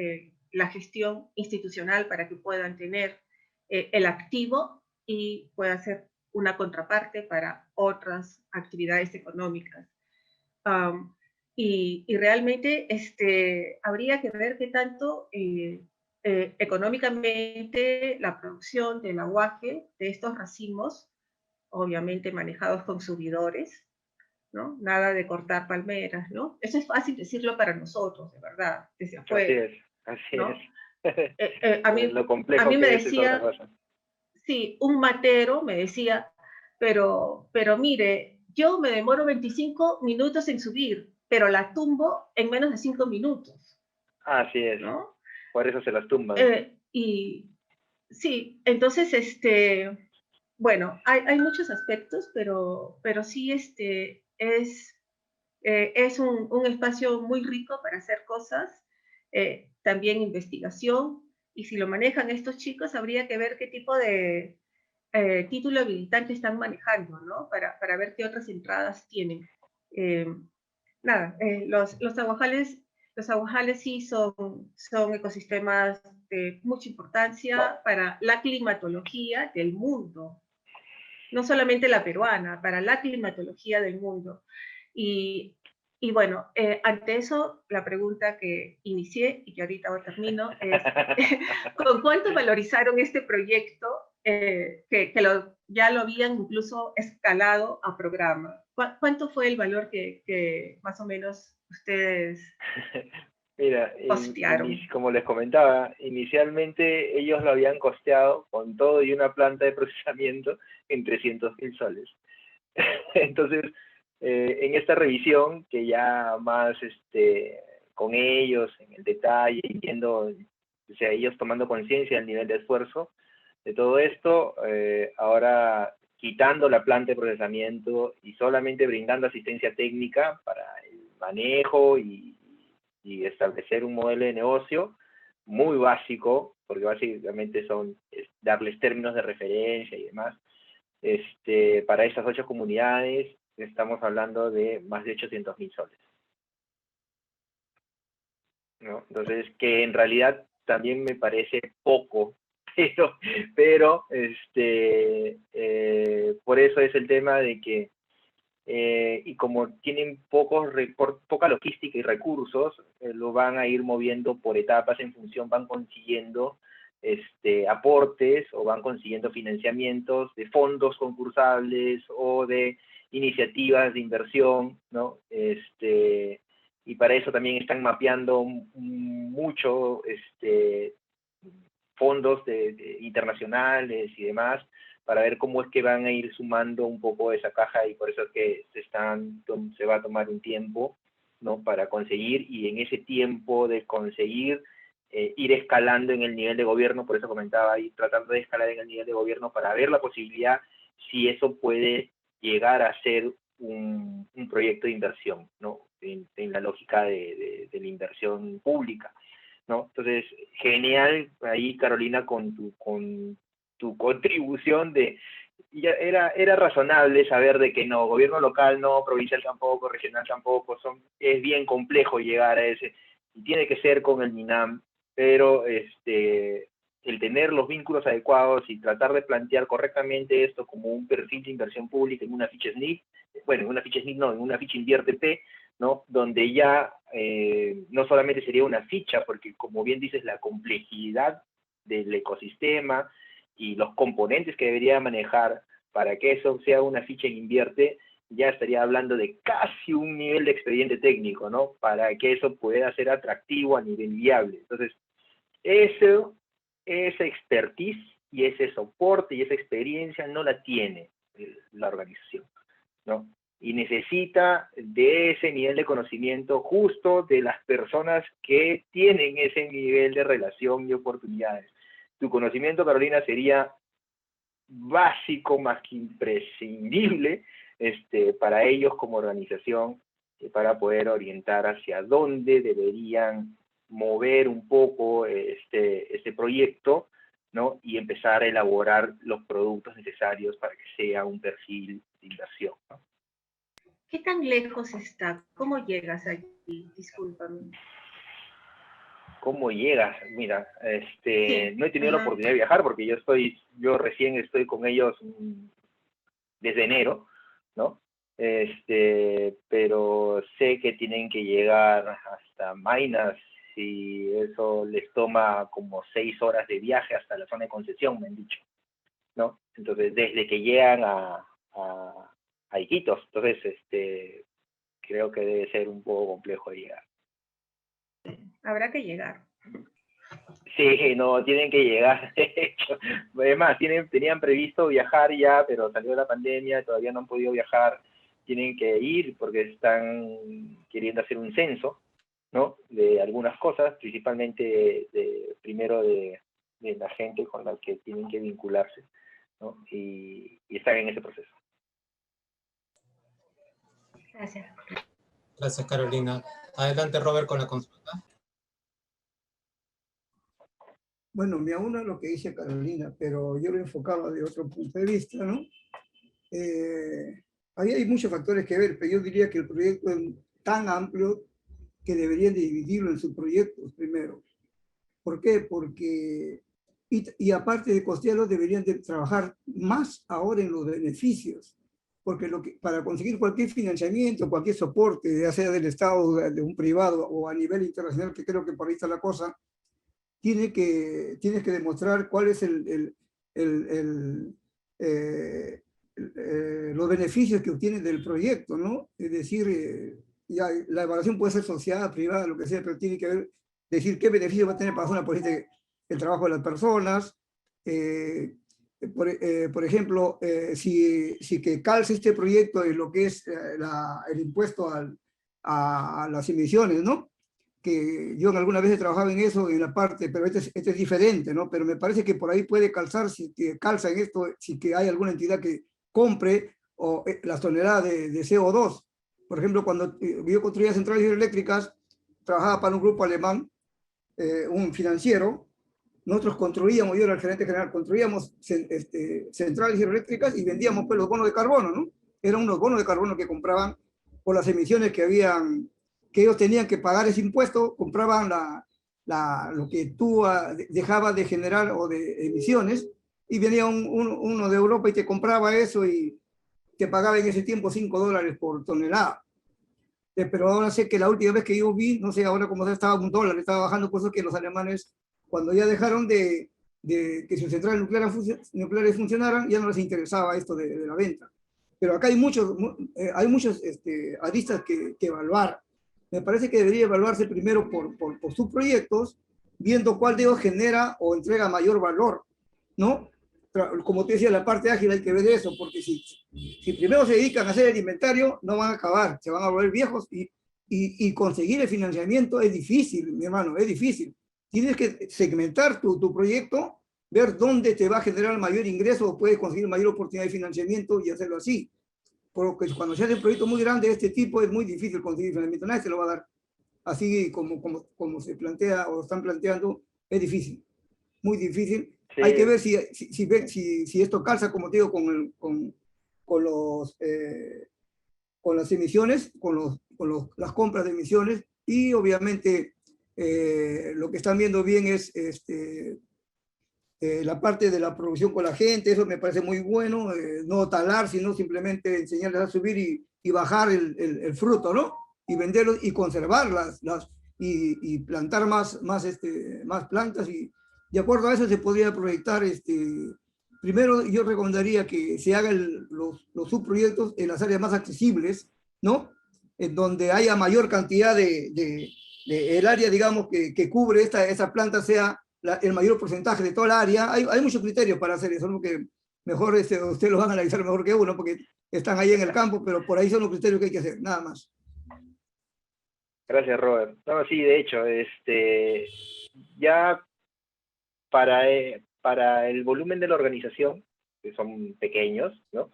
la gestión institucional para que puedan tener el activo y pueda ser una contraparte para otras actividades económicas. Y realmente habría que ver qué tanto económicamente la producción del aguaje de estos racimos, obviamente manejados con subidores, ¿no? Nada de cortar palmeras, ¿no? Eso es fácil decirlo para nosotros, de verdad, desde afuera. Así ¿no? es. A mí me decía, sí, un matero me decía, pero mire, yo me demoro 25 minutos en subir, pero la tumbo en menos de 5 minutos. Así es, ¿no? Por eso se las tumban. Y sí, entonces, bueno, hay muchos aspectos, pero sí es un espacio muy rico para hacer cosas, también investigación, y si lo manejan estos chicos, habría que ver qué tipo de título habilitante están manejando, ¿no? Para ver qué otras entradas tienen. Los aguajales sí son ecosistemas de mucha importancia para la climatología del mundo, no solamente la peruana, para la climatología del mundo. Y bueno, ante eso, la pregunta que inicié y que ahorita termino es, ¿con cuánto valorizaron este proyecto que ya lo habían incluso escalado a programa? ¿Cuánto fue el valor que más o menos ustedes Mira, costearon. como les comentaba, inicialmente ellos lo habían costeado con todo y una planta de procesamiento en 300.000 soles. Entonces, en esta revisión, que ya más con ellos, en el detalle, viendo, o sea, ellos tomando conciencia del nivel de esfuerzo de todo esto, ahora quitando la planta de procesamiento y solamente brindando asistencia técnica para el manejo y establecer un modelo de negocio muy básico, porque básicamente es darles términos de referencia y demás. Para esas 8 comunidades estamos hablando de más de 800.000 soles, ¿no? Entonces, que en realidad también me parece poco, pero por eso es el tema de que y como tienen poca logística y recursos, lo van a ir moviendo por etapas en función, van consiguiendo aportes o van consiguiendo financiamientos de fondos concursables o de iniciativas de inversión, ¿no? Y para eso también están mapeando mucho fondos internacionales y demás, para ver cómo es que van a ir sumando un poco esa caja, y por eso es que se va a tomar un tiempo, ¿no? Para conseguir, y en ese tiempo de conseguir, ir escalando en el nivel de gobierno, por eso comentaba, ir tratando de escalar en el nivel de gobierno para ver la posibilidad si eso puede llegar a ser un proyecto de inversión, ¿no? En la lógica de la inversión pública, ¿no? Entonces, genial ahí, Carolina, con tu contribución ya era razonable saber de que no, gobierno local no, provincial tampoco, regional tampoco, es bien complejo llegar a ese, y tiene que ser con el MINAM, pero el tener los vínculos adecuados y tratar de plantear correctamente esto como un perfil de inversión pública en una ficha SNIP, bueno, en una ficha SNIP no, en una ficha Invierte-P, ¿no? Donde ya no solamente sería una ficha, porque como bien dices, la complejidad del ecosistema y los componentes que debería manejar para que eso sea una ficha en Invierte, ya estaría hablando de casi un nivel de expediente técnico, ¿no? Para que eso pueda ser atractivo a nivel viable. Entonces, esa expertise y ese soporte y esa experiencia no la tiene la organización, ¿no? Y necesita de ese nivel de conocimiento justo de las personas que tienen ese nivel de relación y oportunidades. Tu conocimiento, Carolina, sería básico, más que imprescindible, para ellos como organización, para poder orientar hacia dónde deberían mover un poco este proyecto, ¿no? Y empezar a elaborar los productos necesarios para que sea un perfil de inversión, ¿no? ¿Qué tan lejos está? ¿Cómo llegas allí? Discúlpame. ¿Cómo llegas? Mira, Sí. no he tenido la oportunidad de viajar porque yo recién estoy con ellos desde enero, ¿no? Pero sé que tienen que llegar hasta Maynas y eso les toma como 6 horas de viaje hasta la zona de concesión, me han dicho, ¿no? Entonces, desde que llegan a Iquitos, entonces, creo que debe ser un poco complejo de llegar. Habrá que llegar. Sí, no, tienen que llegar, de hecho. Además, tenían previsto viajar ya, pero salió la pandemia, todavía no han podido viajar, tienen que ir porque están queriendo hacer un censo, ¿no? De algunas cosas, principalmente primero de la gente con la que tienen que vincularse, ¿no? Y están en ese proceso. Gracias. Gracias, Carolina. Adelante, Robert, con la consulta. Bueno, me aúno a lo que dice Carolina, pero yo lo enfocaba de otro punto de vista, ¿no? Ahí hay muchos factores que ver, pero yo diría que el proyecto es tan amplio que deberían de dividirlo en subproyectos primero. ¿Por qué? Porque, y aparte de costearlo, deberían de trabajar más ahora en los beneficios, porque para conseguir cualquier financiamiento, cualquier soporte, ya sea del Estado, de un privado o a nivel internacional, que creo que por ahí está la cosa, tienes que demostrar cuál es los beneficios que obtienes del proyecto, ¿no? Es decir, ya, la evaluación puede ser social, privada, lo que sea, pero tiene que ver, decir qué beneficio va a tener para la persona, por ejemplo, el trabajo de las personas. Por ejemplo, si que calce este proyecto en lo que es el impuesto a las emisiones, ¿no? Que yo alguna vez he trabajado en eso, en la parte, pero este es diferente, ¿no? Pero me parece que por ahí puede calzar, si que calza en esto, si que hay alguna entidad que compre o las toneladas de CO2. Por ejemplo, cuando yo construía centrales hidroeléctricas, trabajaba para un grupo alemán, un financiero. Nosotros construíamos, yo era el gerente general, construíamos centrales hidroeléctricas y vendíamos pues los bonos de carbono, ¿no? Eran unos bonos de carbono que compraban por las emisiones que habían, que ellos tenían que pagar ese impuesto, compraban lo que tú dejabas de generar o de emisiones, y venía uno de Europa y te compraba eso y te pagaba en ese tiempo $5 por tonelada. Pero ahora sé que la última vez que yo vi, no sé ahora cómo estaba $1, estaba bajando, por eso que los alemanes, cuando ya dejaron de que sus centrales nucleares funcionaran, ya no les interesaba esto de la venta. Pero acá hay muchos aristas que evaluar. Me parece que debería evaluarse primero por sus proyectos, viendo cuál de ellos genera o entrega mayor valor, ¿no? Como te decía, la parte ágil hay que ver eso, porque si primero se dedican a hacer el inventario, no van a acabar, se van a volver viejos y conseguir el financiamiento es difícil, mi hermano, es difícil. Tienes que segmentar tu proyecto, ver dónde te va a generar mayor ingreso o puedes conseguir mayor oportunidad de financiamiento y hacerlo así. Porque cuando se hace un proyecto muy grande de este tipo es muy difícil conseguir financiamiento, nadie se lo va a dar así como se plantea o están planteando, es difícil, muy difícil. Sí. Hay que ver si esto calza, como te digo, con las emisiones, las compras de emisiones, y obviamente lo que están viendo bien es la parte de la producción con la gente. Eso me parece muy bueno, no talar, sino simplemente enseñarles a subir y bajar el fruto, ¿no? Y venderlos y conservarlas y plantar más plantas, y de acuerdo a eso se podría proyectar. Primero yo recomendaría que se hagan los subproyectos en las áreas más accesibles, ¿no? En donde haya mayor cantidad el área, digamos, que cubre esa planta sea el mayor porcentaje de toda la área. Hay muchos criterios para hacer eso, ¿no? Que mejor ustedes lo van a analizar mejor que uno, porque están ahí en el campo, pero por ahí son los criterios que hay que hacer, nada más. Gracias, Robert. No, sí, de hecho, ya para el volumen de la organización, que son pequeños, ¿no?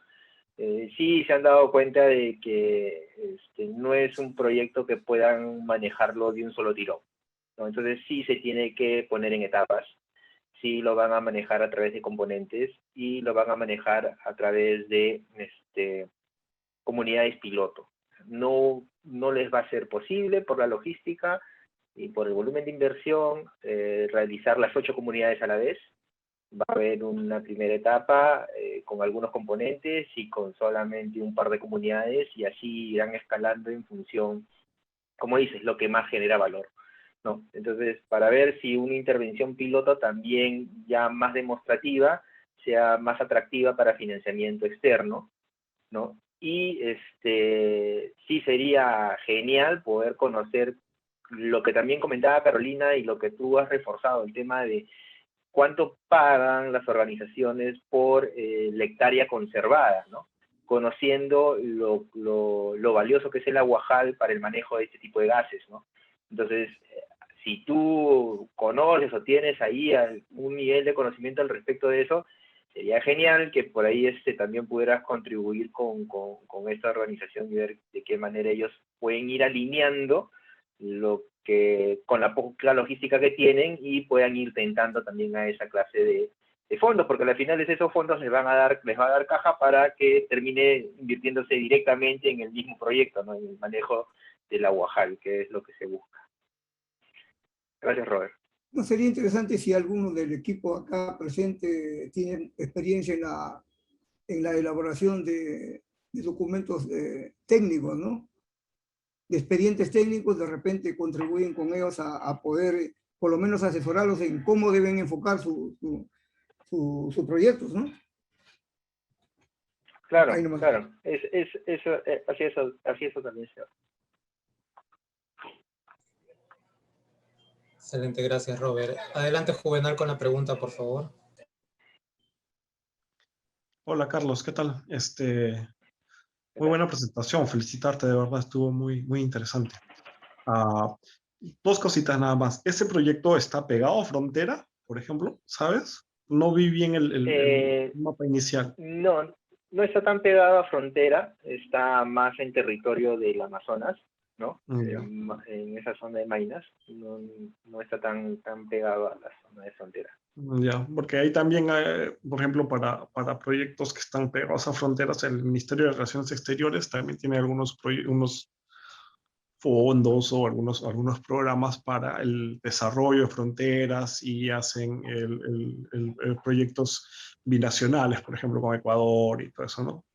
Sí se han dado cuenta de que no es un proyecto que puedan manejarlo de un solo tirón, ¿no? Entonces sí se tiene que poner en etapas, sí lo van a manejar a través de componentes y lo van a manejar a través de comunidades piloto. No les va a ser posible por la logística y por el volumen de inversión realizar las 8 comunidades a la vez. Va a haber una primera etapa con algunos componentes y con solamente un par de comunidades, y así irán escalando en función, como dices, lo que más genera valor, ¿no? Entonces, para ver si una intervención piloto también ya más demostrativa sea más atractiva para financiamiento externo, ¿no? Y sí sería genial poder conocer lo que también comentaba Carolina y lo que tú has reforzado, el tema de cuánto pagan las organizaciones por la hectárea conservada, ¿no? Conociendo lo valioso que es el aguajal para el manejo de este tipo de gases, ¿no? Entonces, si tú conoces o tienes ahí un nivel de conocimiento al respecto de eso, sería genial que por ahí también pudieras contribuir con esta organización y ver de qué manera ellos pueden ir alineando con la poca logística que tienen y puedan ir tentando también a esa clase de fondos, porque al final esos fondos les va a dar caja para que termine invirtiéndose directamente en el mismo proyecto, ¿no? En el manejo del aguajal, que es lo que se busca. Gracias, Robert. No, sería interesante si alguno del equipo acá presente tiene experiencia en la elaboración de documentos técnicos, ¿no? De expedientes técnicos, de repente contribuyen con ellos a poder, por lo menos, asesorarlos en cómo deben enfocar sus proyectos, ¿no? Claro, claro. Así eso también se hace. Excelente, gracias, Robert. Adelante, Juvenal, con la pregunta, por favor. Hola Carlos, ¿qué tal? Muy ¿Verdad? buena presentación, felicitarte, de verdad estuvo muy interesante. Ah, dos cositas nada más. ¿Ese proyecto está pegado a frontera, por ejemplo? ¿Sabes? No vi bien el Eh, mapa inicial. no, no está tan pegado a frontera, está más en territorio del Amazonas, ¿no? Ya, En esa zona de Maynas, no está tan pegado a la zona de frontera. ya, porque ahí también, por ejemplo, para proyectos que están pegados a fronteras, el Ministerio de Relaciones Exteriores también tiene unos fondos o algunos programas para el desarrollo de fronteras y hacen proyectos binacionales, por ejemplo, con Ecuador y todo eso, ¿no?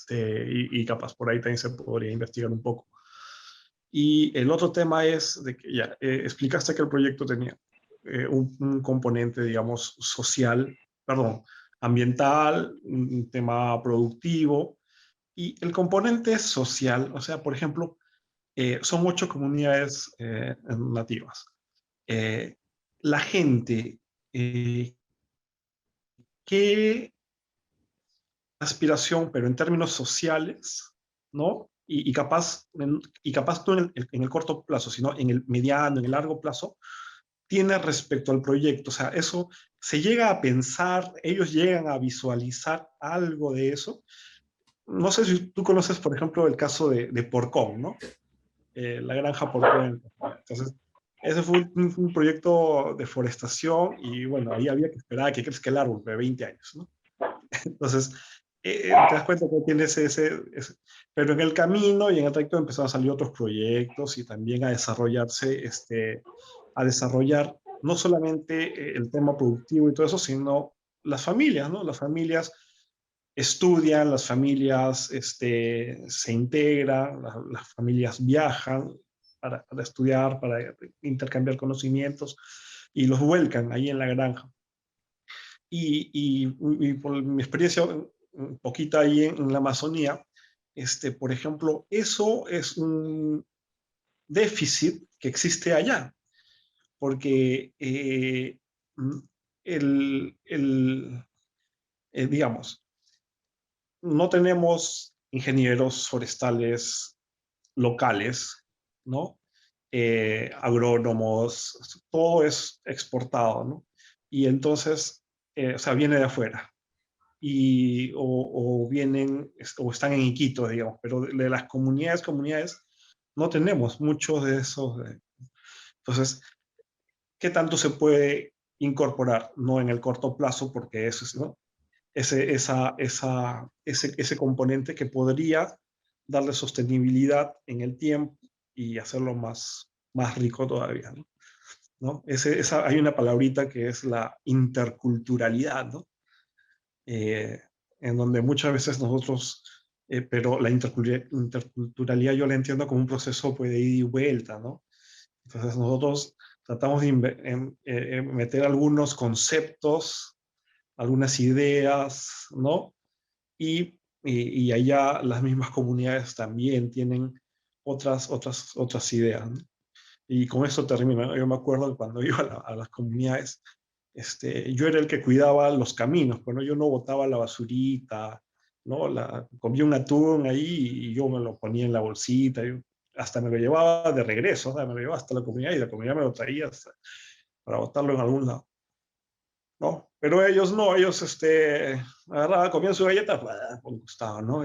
Y capaz por ahí también se podría investigar un poco. Y el otro tema es de que ya explicaste que el proyecto tenía un componente, digamos, social, perdón, ambiental, un tema productivo, y el componente social, o sea, por ejemplo, son 8 comunidades nativas. Eh, la gente, ¿qué aspiración, pero en términos sociales, ¿no? Y capaz no en el corto plazo, sino en el mediano, en el largo plazo, tiene respecto al proyecto? O sea, eso se llega a pensar, ellos llegan a visualizar algo de eso. No sé si tú conoces, por ejemplo, el caso de Porcón, ¿no? La granja Porcón. Entonces, ese fue un proyecto de forestación y bueno, ahí había que esperar a que crezca el árbol de 20 años, ¿no? Entonces, te das cuenta que tiene pero en el camino y en el trayecto empezaron a salir otros proyectos y también a desarrollarse, a desarrollar no solamente el tema productivo y todo eso, sino las familias, ¿no? Las familias estudian, las familias se integran, las familias viajan para estudiar, para intercambiar conocimientos y los vuelcan ahí en la granja. Y por mi experiencia un poquito ahí en la Amazonía, por ejemplo, eso es un déficit que existe allá, porque el, el, digamos, no tenemos ingenieros forestales locales, ¿no? Agrónomos, todo es exportado, ¿no? Y entonces, o sea, viene de afuera. O vienen, o están en Iquitos, digamos, pero de las comunidades, no tenemos muchos de esos. Entonces, ¿qué tanto se puede incorporar? No en el corto plazo, porque eso es, ¿no? Ese componente que podría darle sostenibilidad en el tiempo y hacerlo más rico todavía, ¿no? ¿No? Hay una palabrita que es la interculturalidad, ¿no? Eh, en donde muchas veces nosotros, pero la interculturalidad yo la entiendo como un proceso pues, de ida y vuelta, ¿no? Entonces nosotros tratamos de meter algunos conceptos, algunas ideas, ¿no? Y allá las mismas comunidades también tienen otras ideas, ¿no? Y con eso termino. Yo me acuerdo que cuando iba a las comunidades, yo era el que cuidaba los caminos, bueno, yo no botaba la basurita, ¿no? Comía un atún ahí y yo me lo ponía en la bolsita, hasta me lo llevaba de regreso, o sea, me lo llevaba hasta la comunidad y la comunidad me lo traía para botarlo en algún lado, ¿no? Pero ellos no, ellos agarraban, comían su galleta, por gustado, ¿no?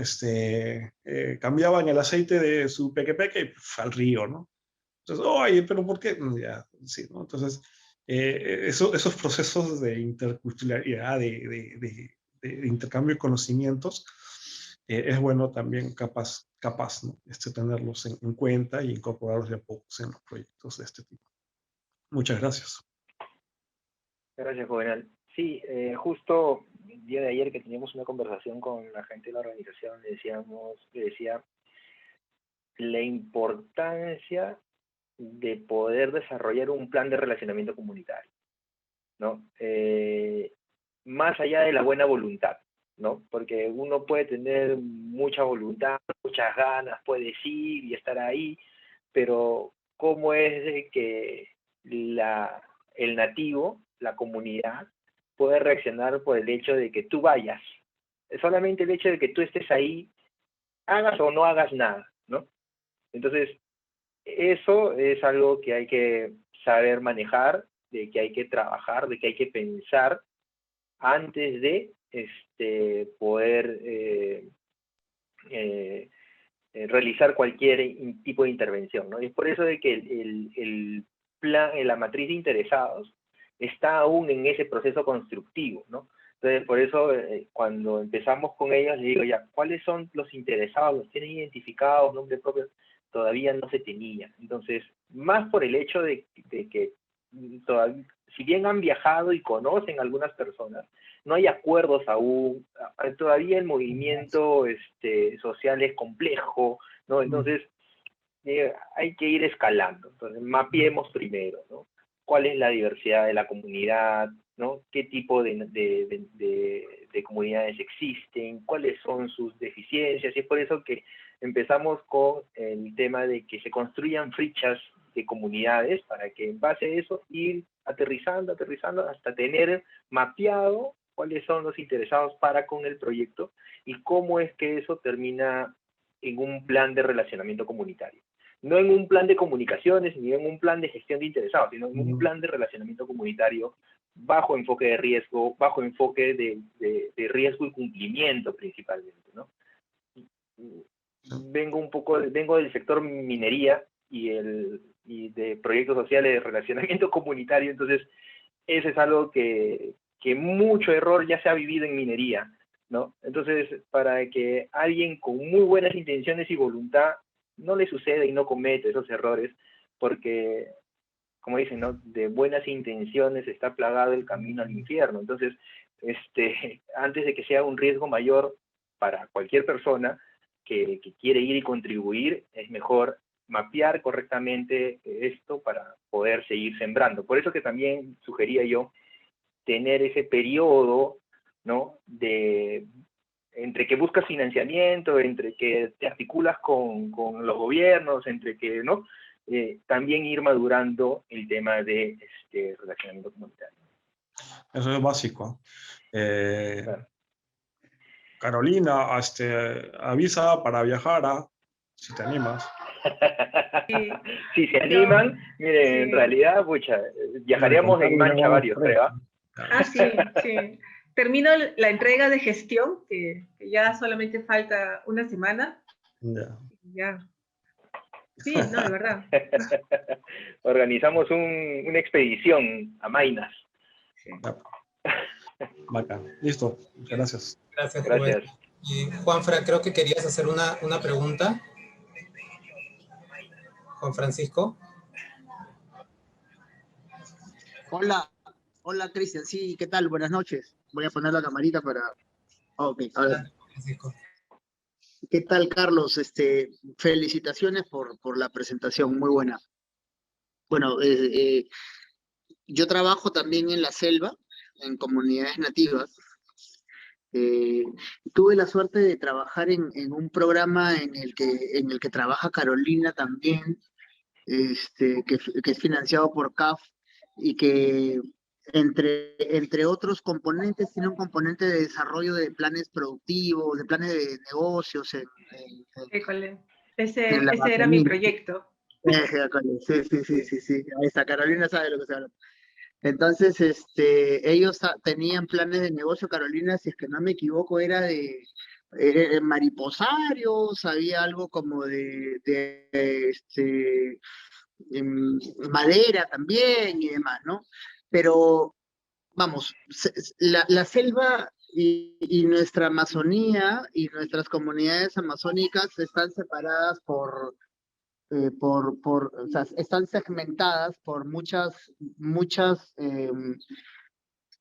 Cambiaban el aceite de su peque y al río, ¿no? Entonces, oye, pero ¿por qué? Ya, sí, ¿no? Entonces, esos procesos de interculturalidad, de intercambio de conocimientos, es bueno también capaz, ¿no? Tenerlos en cuenta y incorporarlos de a pocos en los proyectos de este tipo. Muchas gracias. Gracias, Juvenal. Sí, justo el día de ayer que teníamos una conversación con la gente de la organización, le decía la importancia de poder desarrollar un plan de relacionamiento comunitario, ¿no? Más allá de la buena voluntad, ¿no? Porque uno puede tener mucha voluntad, muchas ganas, puede ir y estar ahí, pero ¿cómo es de que el nativo, la comunidad, puede reaccionar por el hecho de que tú vayas. Solamente el hecho de que tú estés ahí, hagas o no hagas nada, ¿no? Entonces, eso es algo que hay que saber manejar, de que hay que trabajar, de que hay que pensar antes de poder realizar cualquier tipo de intervención, ¿no? Y es por eso de que el plan, la matriz de interesados está aún en ese proceso constructivo, ¿no? Entonces, por eso, cuando empezamos con ellos, les digo ya, ¿cuáles son los interesados? ¿Los tienen identificados, nombre propio? Todavía no se tenía. Entonces, más por el hecho de que todavía, si bien han viajado y conocen a algunas personas, no hay acuerdos aún, todavía el movimiento social es complejo, ¿no? Entonces, hay que ir escalando. Entonces, mapeemos primero, ¿no? ¿Cuál es la diversidad de la comunidad? ¿No? ¿Qué tipo de comunidades existen? ¿Cuáles son sus deficiencias? Y es por eso que empezamos con el tema de que se construyan fichas de comunidades para que en base a eso ir aterrizando hasta tener mapeado cuáles son los interesados para con el proyecto y cómo es que eso termina en un plan de relacionamiento comunitario. No en un plan de comunicaciones ni en un plan de gestión de interesados, sino en un plan de relacionamiento comunitario bajo enfoque de riesgo, bajo enfoque de riesgo y cumplimiento principalmente, ¿no? Vengo del sector minería y de proyectos sociales de relacionamiento comunitario, entonces ese es algo que mucho error ya se ha vivido en minería, ¿no? Entonces, para que alguien con muy buenas intenciones y voluntad no le suceda y no cometa esos errores, porque, como dicen, ¿no? De buenas intenciones está plagado el camino al infierno. Entonces, antes de que sea un riesgo mayor para cualquier persona que quiere ir y contribuir, es mejor mapear correctamente esto para poder seguir sembrando. Por eso que también sugería yo tener ese periodo, ¿no? Entre que buscas financiamiento, entre que te articulas con los gobiernos, entre que, ¿no? También ir madurando el tema de relacionamiento comunitario. Eso es básico. Claro. Carolina, avisa para viajar, si te animas. Sí. Si se animan, miren, sí. En realidad, pucha, viajaríamos en mancha varios, creo. Sí. Termino la entrega de gestión, que ya solamente falta una semana. Ya. Sí, no, de verdad. Organizamos una expedición a Mainas. Sí. Bacán. Listo. Muchas gracias. Gracias, Gracias. Rubén. Y Juanfra, creo que querías hacer una pregunta. Juan Francisco. Hola Cristian, sí, ¿qué tal? Buenas noches. Voy a poner la camarita para... Ok, a ver. Francisco. ¿Qué tal, Carlos? Felicitaciones por la presentación, muy buena. Bueno, yo trabajo también en la selva, en comunidades nativas. Tuve la suerte de trabajar en un programa en el que trabaja Carolina también, que es financiado por CAF y que entre otros componentes tiene un componente de desarrollo de planes productivos, de planes de negocios Ese en la era mi Amazonía. proyecto. Sí. Ahí está, Carolina sabe de lo que se habla. Entonces, ellos tenían planes de negocio, Carolina, si es que no me equivoco, era de mariposarios, había algo como madera también y demás, ¿no? Pero, vamos, la selva y nuestra Amazonía y nuestras comunidades amazónicas están separadas o sea, están segmentadas por muchas,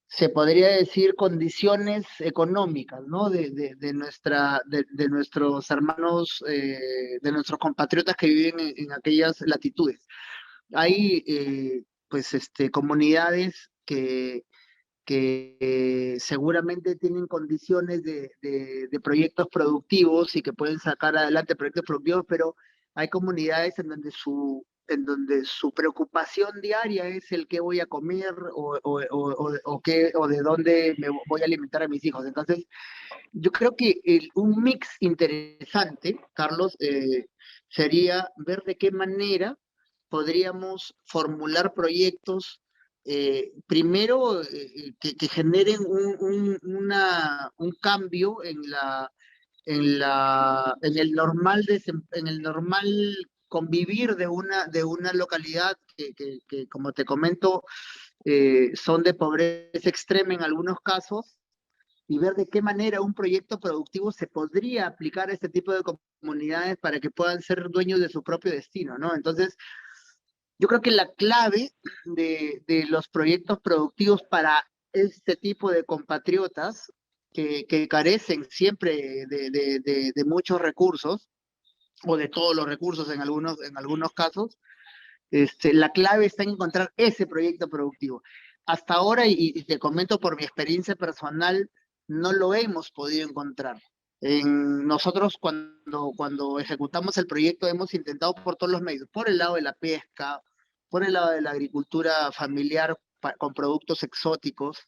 se podría decir, condiciones económicas, ¿no? De nuestros hermanos, de nuestros compatriotas que viven en aquellas latitudes. Hay, pues, comunidades que seguramente tienen condiciones de proyectos productivos y que pueden sacar adelante proyectos productivos, pero hay comunidades en donde en donde su preocupación diaria es el qué voy a comer o de dónde me voy a alimentar a mis hijos. Entonces, yo creo que un mix interesante, Carlos, sería ver de qué manera podríamos formular proyectos, primero, que generen un cambio en el normal convivir de una localidad que, como te comento, son de pobreza extrema en algunos casos, y ver de qué manera un proyecto productivo se podría aplicar a este tipo de comunidades para que puedan ser dueños de su propio destino, ¿no? Entonces, yo creo que la clave de los proyectos productivos para este tipo de compatriotas que carecen siempre de muchos recursos, o de todos los recursos en algunos casos, la clave está en encontrar ese proyecto productivo. Hasta ahora, y te comento por mi experiencia personal, no lo hemos podido encontrar. Nosotros cuando ejecutamos el proyecto hemos intentado por todos los medios, por el lado de la pesca, por el lado de la agricultura familiar con productos exóticos,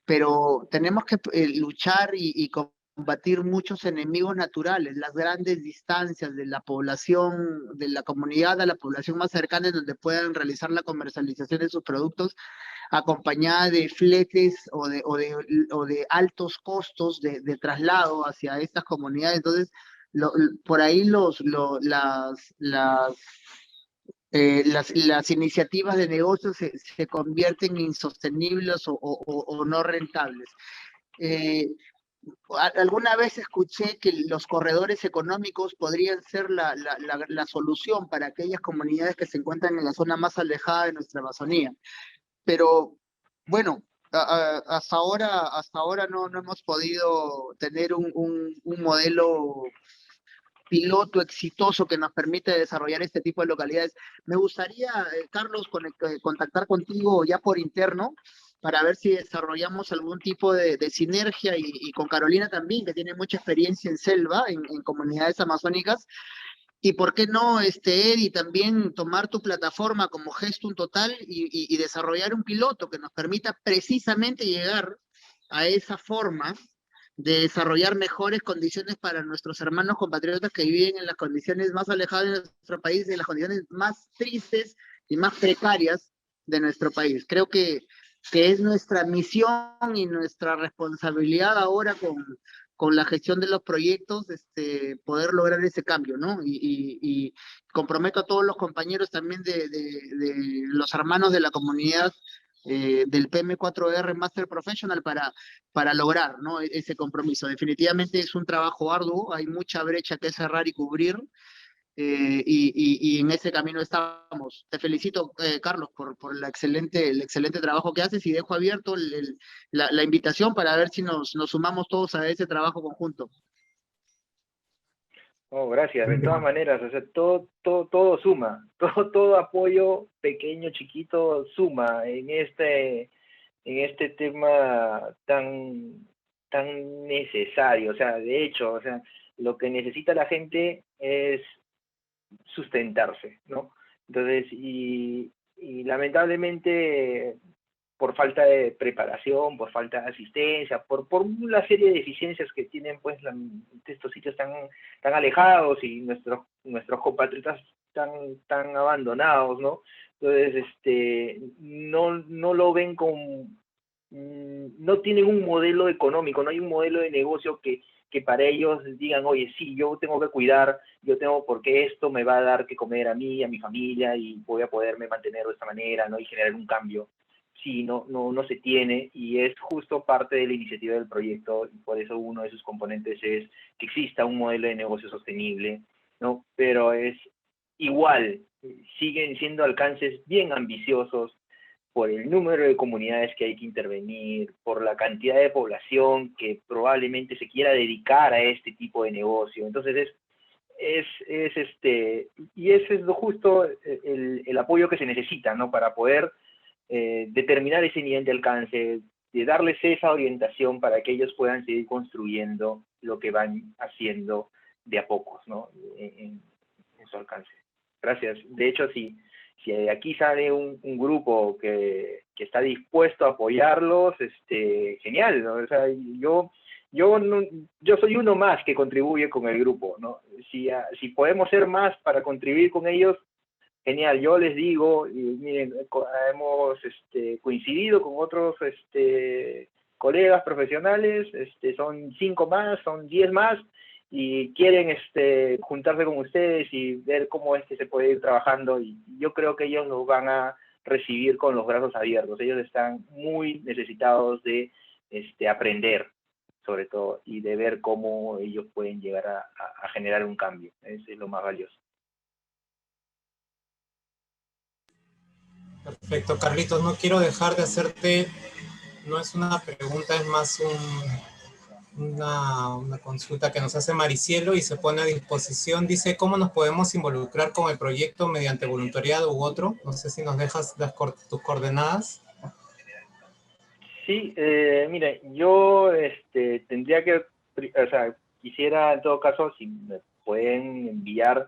pero tenemos que luchar y combatir muchos enemigos naturales, las grandes distancias de la población, de la comunidad a la población más cercana, en donde puedan realizar la comercialización de sus productos, acompañada de fletes o de altos costos de traslado hacia estas comunidades. Entonces, por ahí las iniciativas de negocio se convierten en insostenibles o no rentables. Alguna vez escuché que los corredores económicos podrían ser la solución para aquellas comunidades que se encuentran en la zona más alejada de nuestra Amazonía. Pero bueno, hasta ahora no hemos podido tener un modelo piloto exitoso que nos permite desarrollar este tipo de localidades. Me gustaría, Carlos, contactar contigo ya por interno para ver si desarrollamos algún tipo de sinergia y con Carolina también, que tiene mucha experiencia en selva, en comunidades amazónicas. Y por qué no, Eddie, también tomar tu plataforma como Gestum Total y desarrollar un piloto que nos permita precisamente llegar a esa forma de desarrollar mejores condiciones para nuestros hermanos compatriotas que viven en las condiciones más alejadas de nuestro país, en las condiciones más tristes y más precarias de nuestro país. Creo que es nuestra misión y nuestra responsabilidad ahora con la gestión de los proyectos, poder lograr ese cambio, ¿no? Y comprometo a todos los compañeros también de los hermanos de la comunidad del PM4R Master Professional para lograr, ¿no?, ese compromiso. Definitivamente es un trabajo arduo, hay mucha brecha que cerrar y cubrir, y en ese camino estamos. Te felicito, Carlos, por el excelente trabajo que haces, y dejo abierto la invitación para ver si nos sumamos todos a ese trabajo conjunto. Oh, gracias. De todas maneras, o sea, todo suma, todo apoyo pequeño, chiquito, suma en este tema tan necesario. O sea, de hecho, o sea, lo que necesita la gente es sustentarse, ¿no? Entonces, y lamentablemente, por falta de preparación, por falta de asistencia, por una serie de deficiencias que tienen pues estos sitios tan alejados, y nuestros compatriotas tan abandonados, ¿no? Entonces, no lo ven no tienen un modelo económico, no hay un modelo de negocio que para ellos digan, oye, sí, yo tengo que cuidar, porque esto me va a dar que comer a mí, a mi familia, y voy a poderme mantener de esta manera, ¿no?, y generar un cambio. Sí, no se tiene, y es justo parte de la iniciativa del proyecto, y por eso uno de sus componentes es que exista un modelo de negocio sostenible, ¿no? Pero es igual, siguen siendo alcances bien ambiciosos por el número de comunidades que hay que intervenir, por la cantidad de población que probablemente se quiera dedicar a este tipo de negocio. Entonces y ese es justo el apoyo que se necesita, ¿no?, para poder determinar ese nivel de alcance, de darles esa orientación para que ellos puedan seguir construyendo lo que van haciendo de a pocos, ¿no?, en su alcance. Gracias. De hecho, sí, si de aquí sale un grupo que está dispuesto a apoyarlos, genial, ¿no? O sea, yo soy uno más que contribuye con el grupo, ¿no? Si podemos ser más para contribuir con ellos, genial. Yo les digo, y miren, hemos coincidido con otros colegas profesionales, son 5 más, son 10 más, y quieren juntarse con ustedes y ver cómo es que se puede ir trabajando, y yo creo que ellos los van a recibir con los brazos abiertos. Ellos están muy necesitados de aprender, sobre todo, y de ver cómo ellos pueden llegar a generar un cambio. Eso es lo más valioso. Perfecto, Carlitos, no quiero dejar de hacerte, no es una pregunta, es más una consulta que nos hace Maricielo y se pone a disposición. Dice, ¿cómo nos podemos involucrar con el proyecto mediante voluntariado u otro? No sé si nos dejas tus coordenadas. Sí, mire, yo tendría que, o sea, quisiera en todo caso, si me pueden enviar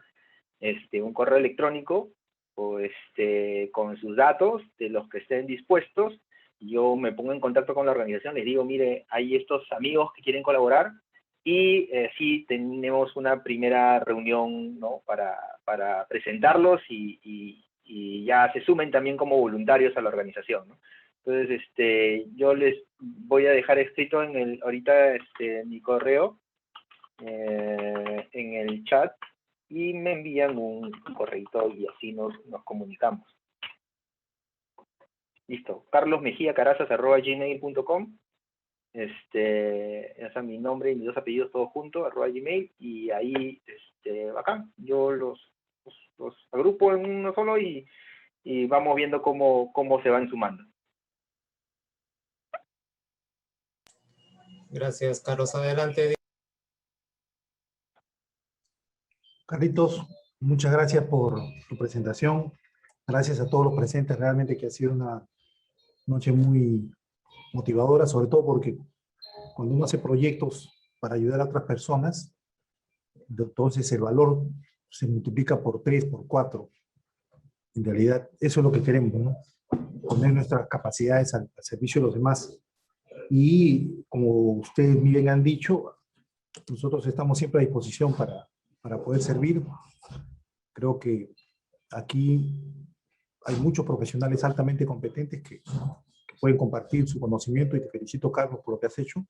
un correo electrónico o con sus datos de los que estén dispuestos, yo me pongo en contacto con la organización, les digo, mire, hay estos amigos que quieren colaborar, y sí tenemos una primera reunión, ¿no? para presentarlos y ya se sumen también como voluntarios a la organización, ¿no? Entonces, yo les voy a dejar escrito ahorita mi correo en el chat, y me envían un correito y así nos comunicamos. Listo. carlosmejiacarazas@gmail.com. Ese es mi nombre y mis 2 apellidos todos juntos, @gmail, y ahí, bacán. Yo los agrupo en uno solo y vamos viendo cómo se van sumando. Gracias, Carlos. Adelante. Carlitos, muchas gracias por tu presentación. Gracias a todos los presentes, realmente que ha sido una noche muy motivadora, sobre todo porque cuando uno hace proyectos para ayudar a otras personas, entonces el valor se multiplica por 3, por 4. En realidad, eso es lo que queremos, ¿no? Poner nuestras capacidades al servicio de los demás. Y como ustedes muy bien han dicho, nosotros estamos siempre a disposición para poder servir. Creo que aquí hay muchos profesionales altamente competentes que pueden compartir su conocimiento, y te felicito, Carlos, por lo que has hecho,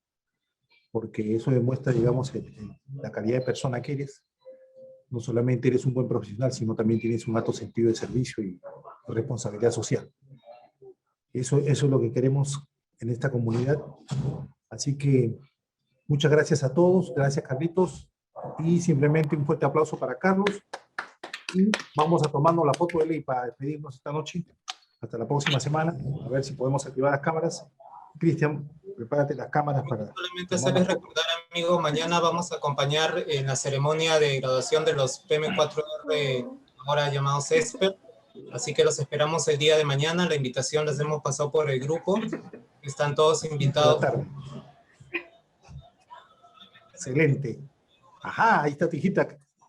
porque eso demuestra, digamos, la calidad de persona que eres. No solamente eres un buen profesional, sino también tienes un alto sentido de servicio y responsabilidad social. Eso es lo que queremos en esta comunidad. Así que muchas gracias a todos, gracias, Carlitos, y simplemente un fuerte aplauso para Carlos, y vamos a tomarnos la foto de ley para despedirnos esta noche. Hasta la próxima semana, a ver si podemos activar las cámaras. Cristian, prepárate las cámaras para... Solamente hacerles recordar, amigo, mañana vamos a acompañar en la ceremonia de graduación de los PM4R, ahora llamados ESPER, así que los esperamos el día de mañana. La invitación les hemos pasado por el grupo, están todos invitados. Excelente. Ajá, ahí está tu hijita,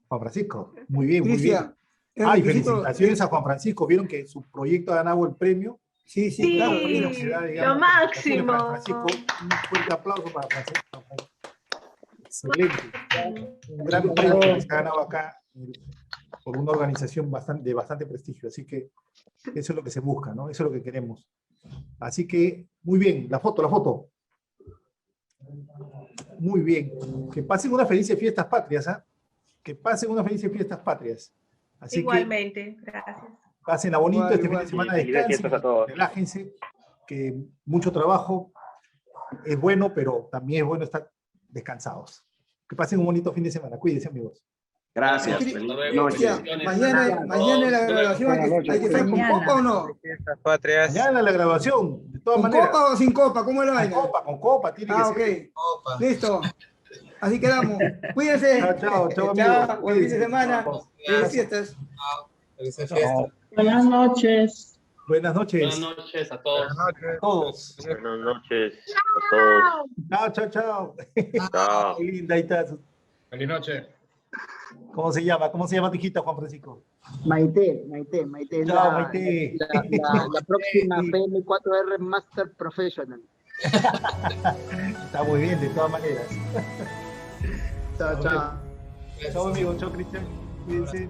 Juan Francisco. Muy bien, muy Cristian, bien. Ay, felicitaciones a Juan Francisco. ¿Vieron que su proyecto ha ganado el premio? Sí, Sí, claro. lo máximo. Francisco, un fuerte aplauso para Francisco. Excelente. Un gran premio que se ha ganado acá por una organización de bastante prestigio. Así que eso es lo que se busca, ¿no? Eso es lo que queremos. Así que, muy bien. La foto. Muy bien. Que pasen unas felices fiestas patrias, ¿ah? Que pasen unas felices fiestas patrias. Así Igualmente, gracias. Pásenla bonito este fin de semana, descansen, relájense, que mucho trabajo es bueno, pero también es bueno estar descansados. Que pasen un bonito fin de semana. Cuídense, amigos. Gracias. Mañana la grabación hay que estar con copa o no. Mañana la grabación, de todas maneras. ¿Con copa o sin copa? ¿Cómo es la vaina? Con copa, tiene que ser. Ok. Listo. Así quedamos. Cuídense. Chao, amigos. Buen fin de semana. Felices fiestas. Felices fiestas. Buenas noches. Buenas noches. Buenas noches a todos. Buenas noches a todos. Chao. Chao. Qué linda, ahí está. Feliz noche. ¿Cómo se llama tu hijita, Juan Francisco? Maite, es Chao, Maite. la próxima PM4R Master Professional. Está muy bien, de todas maneras. Chao, chao. Chao, amigo. Chao, Cristian. Cuídense.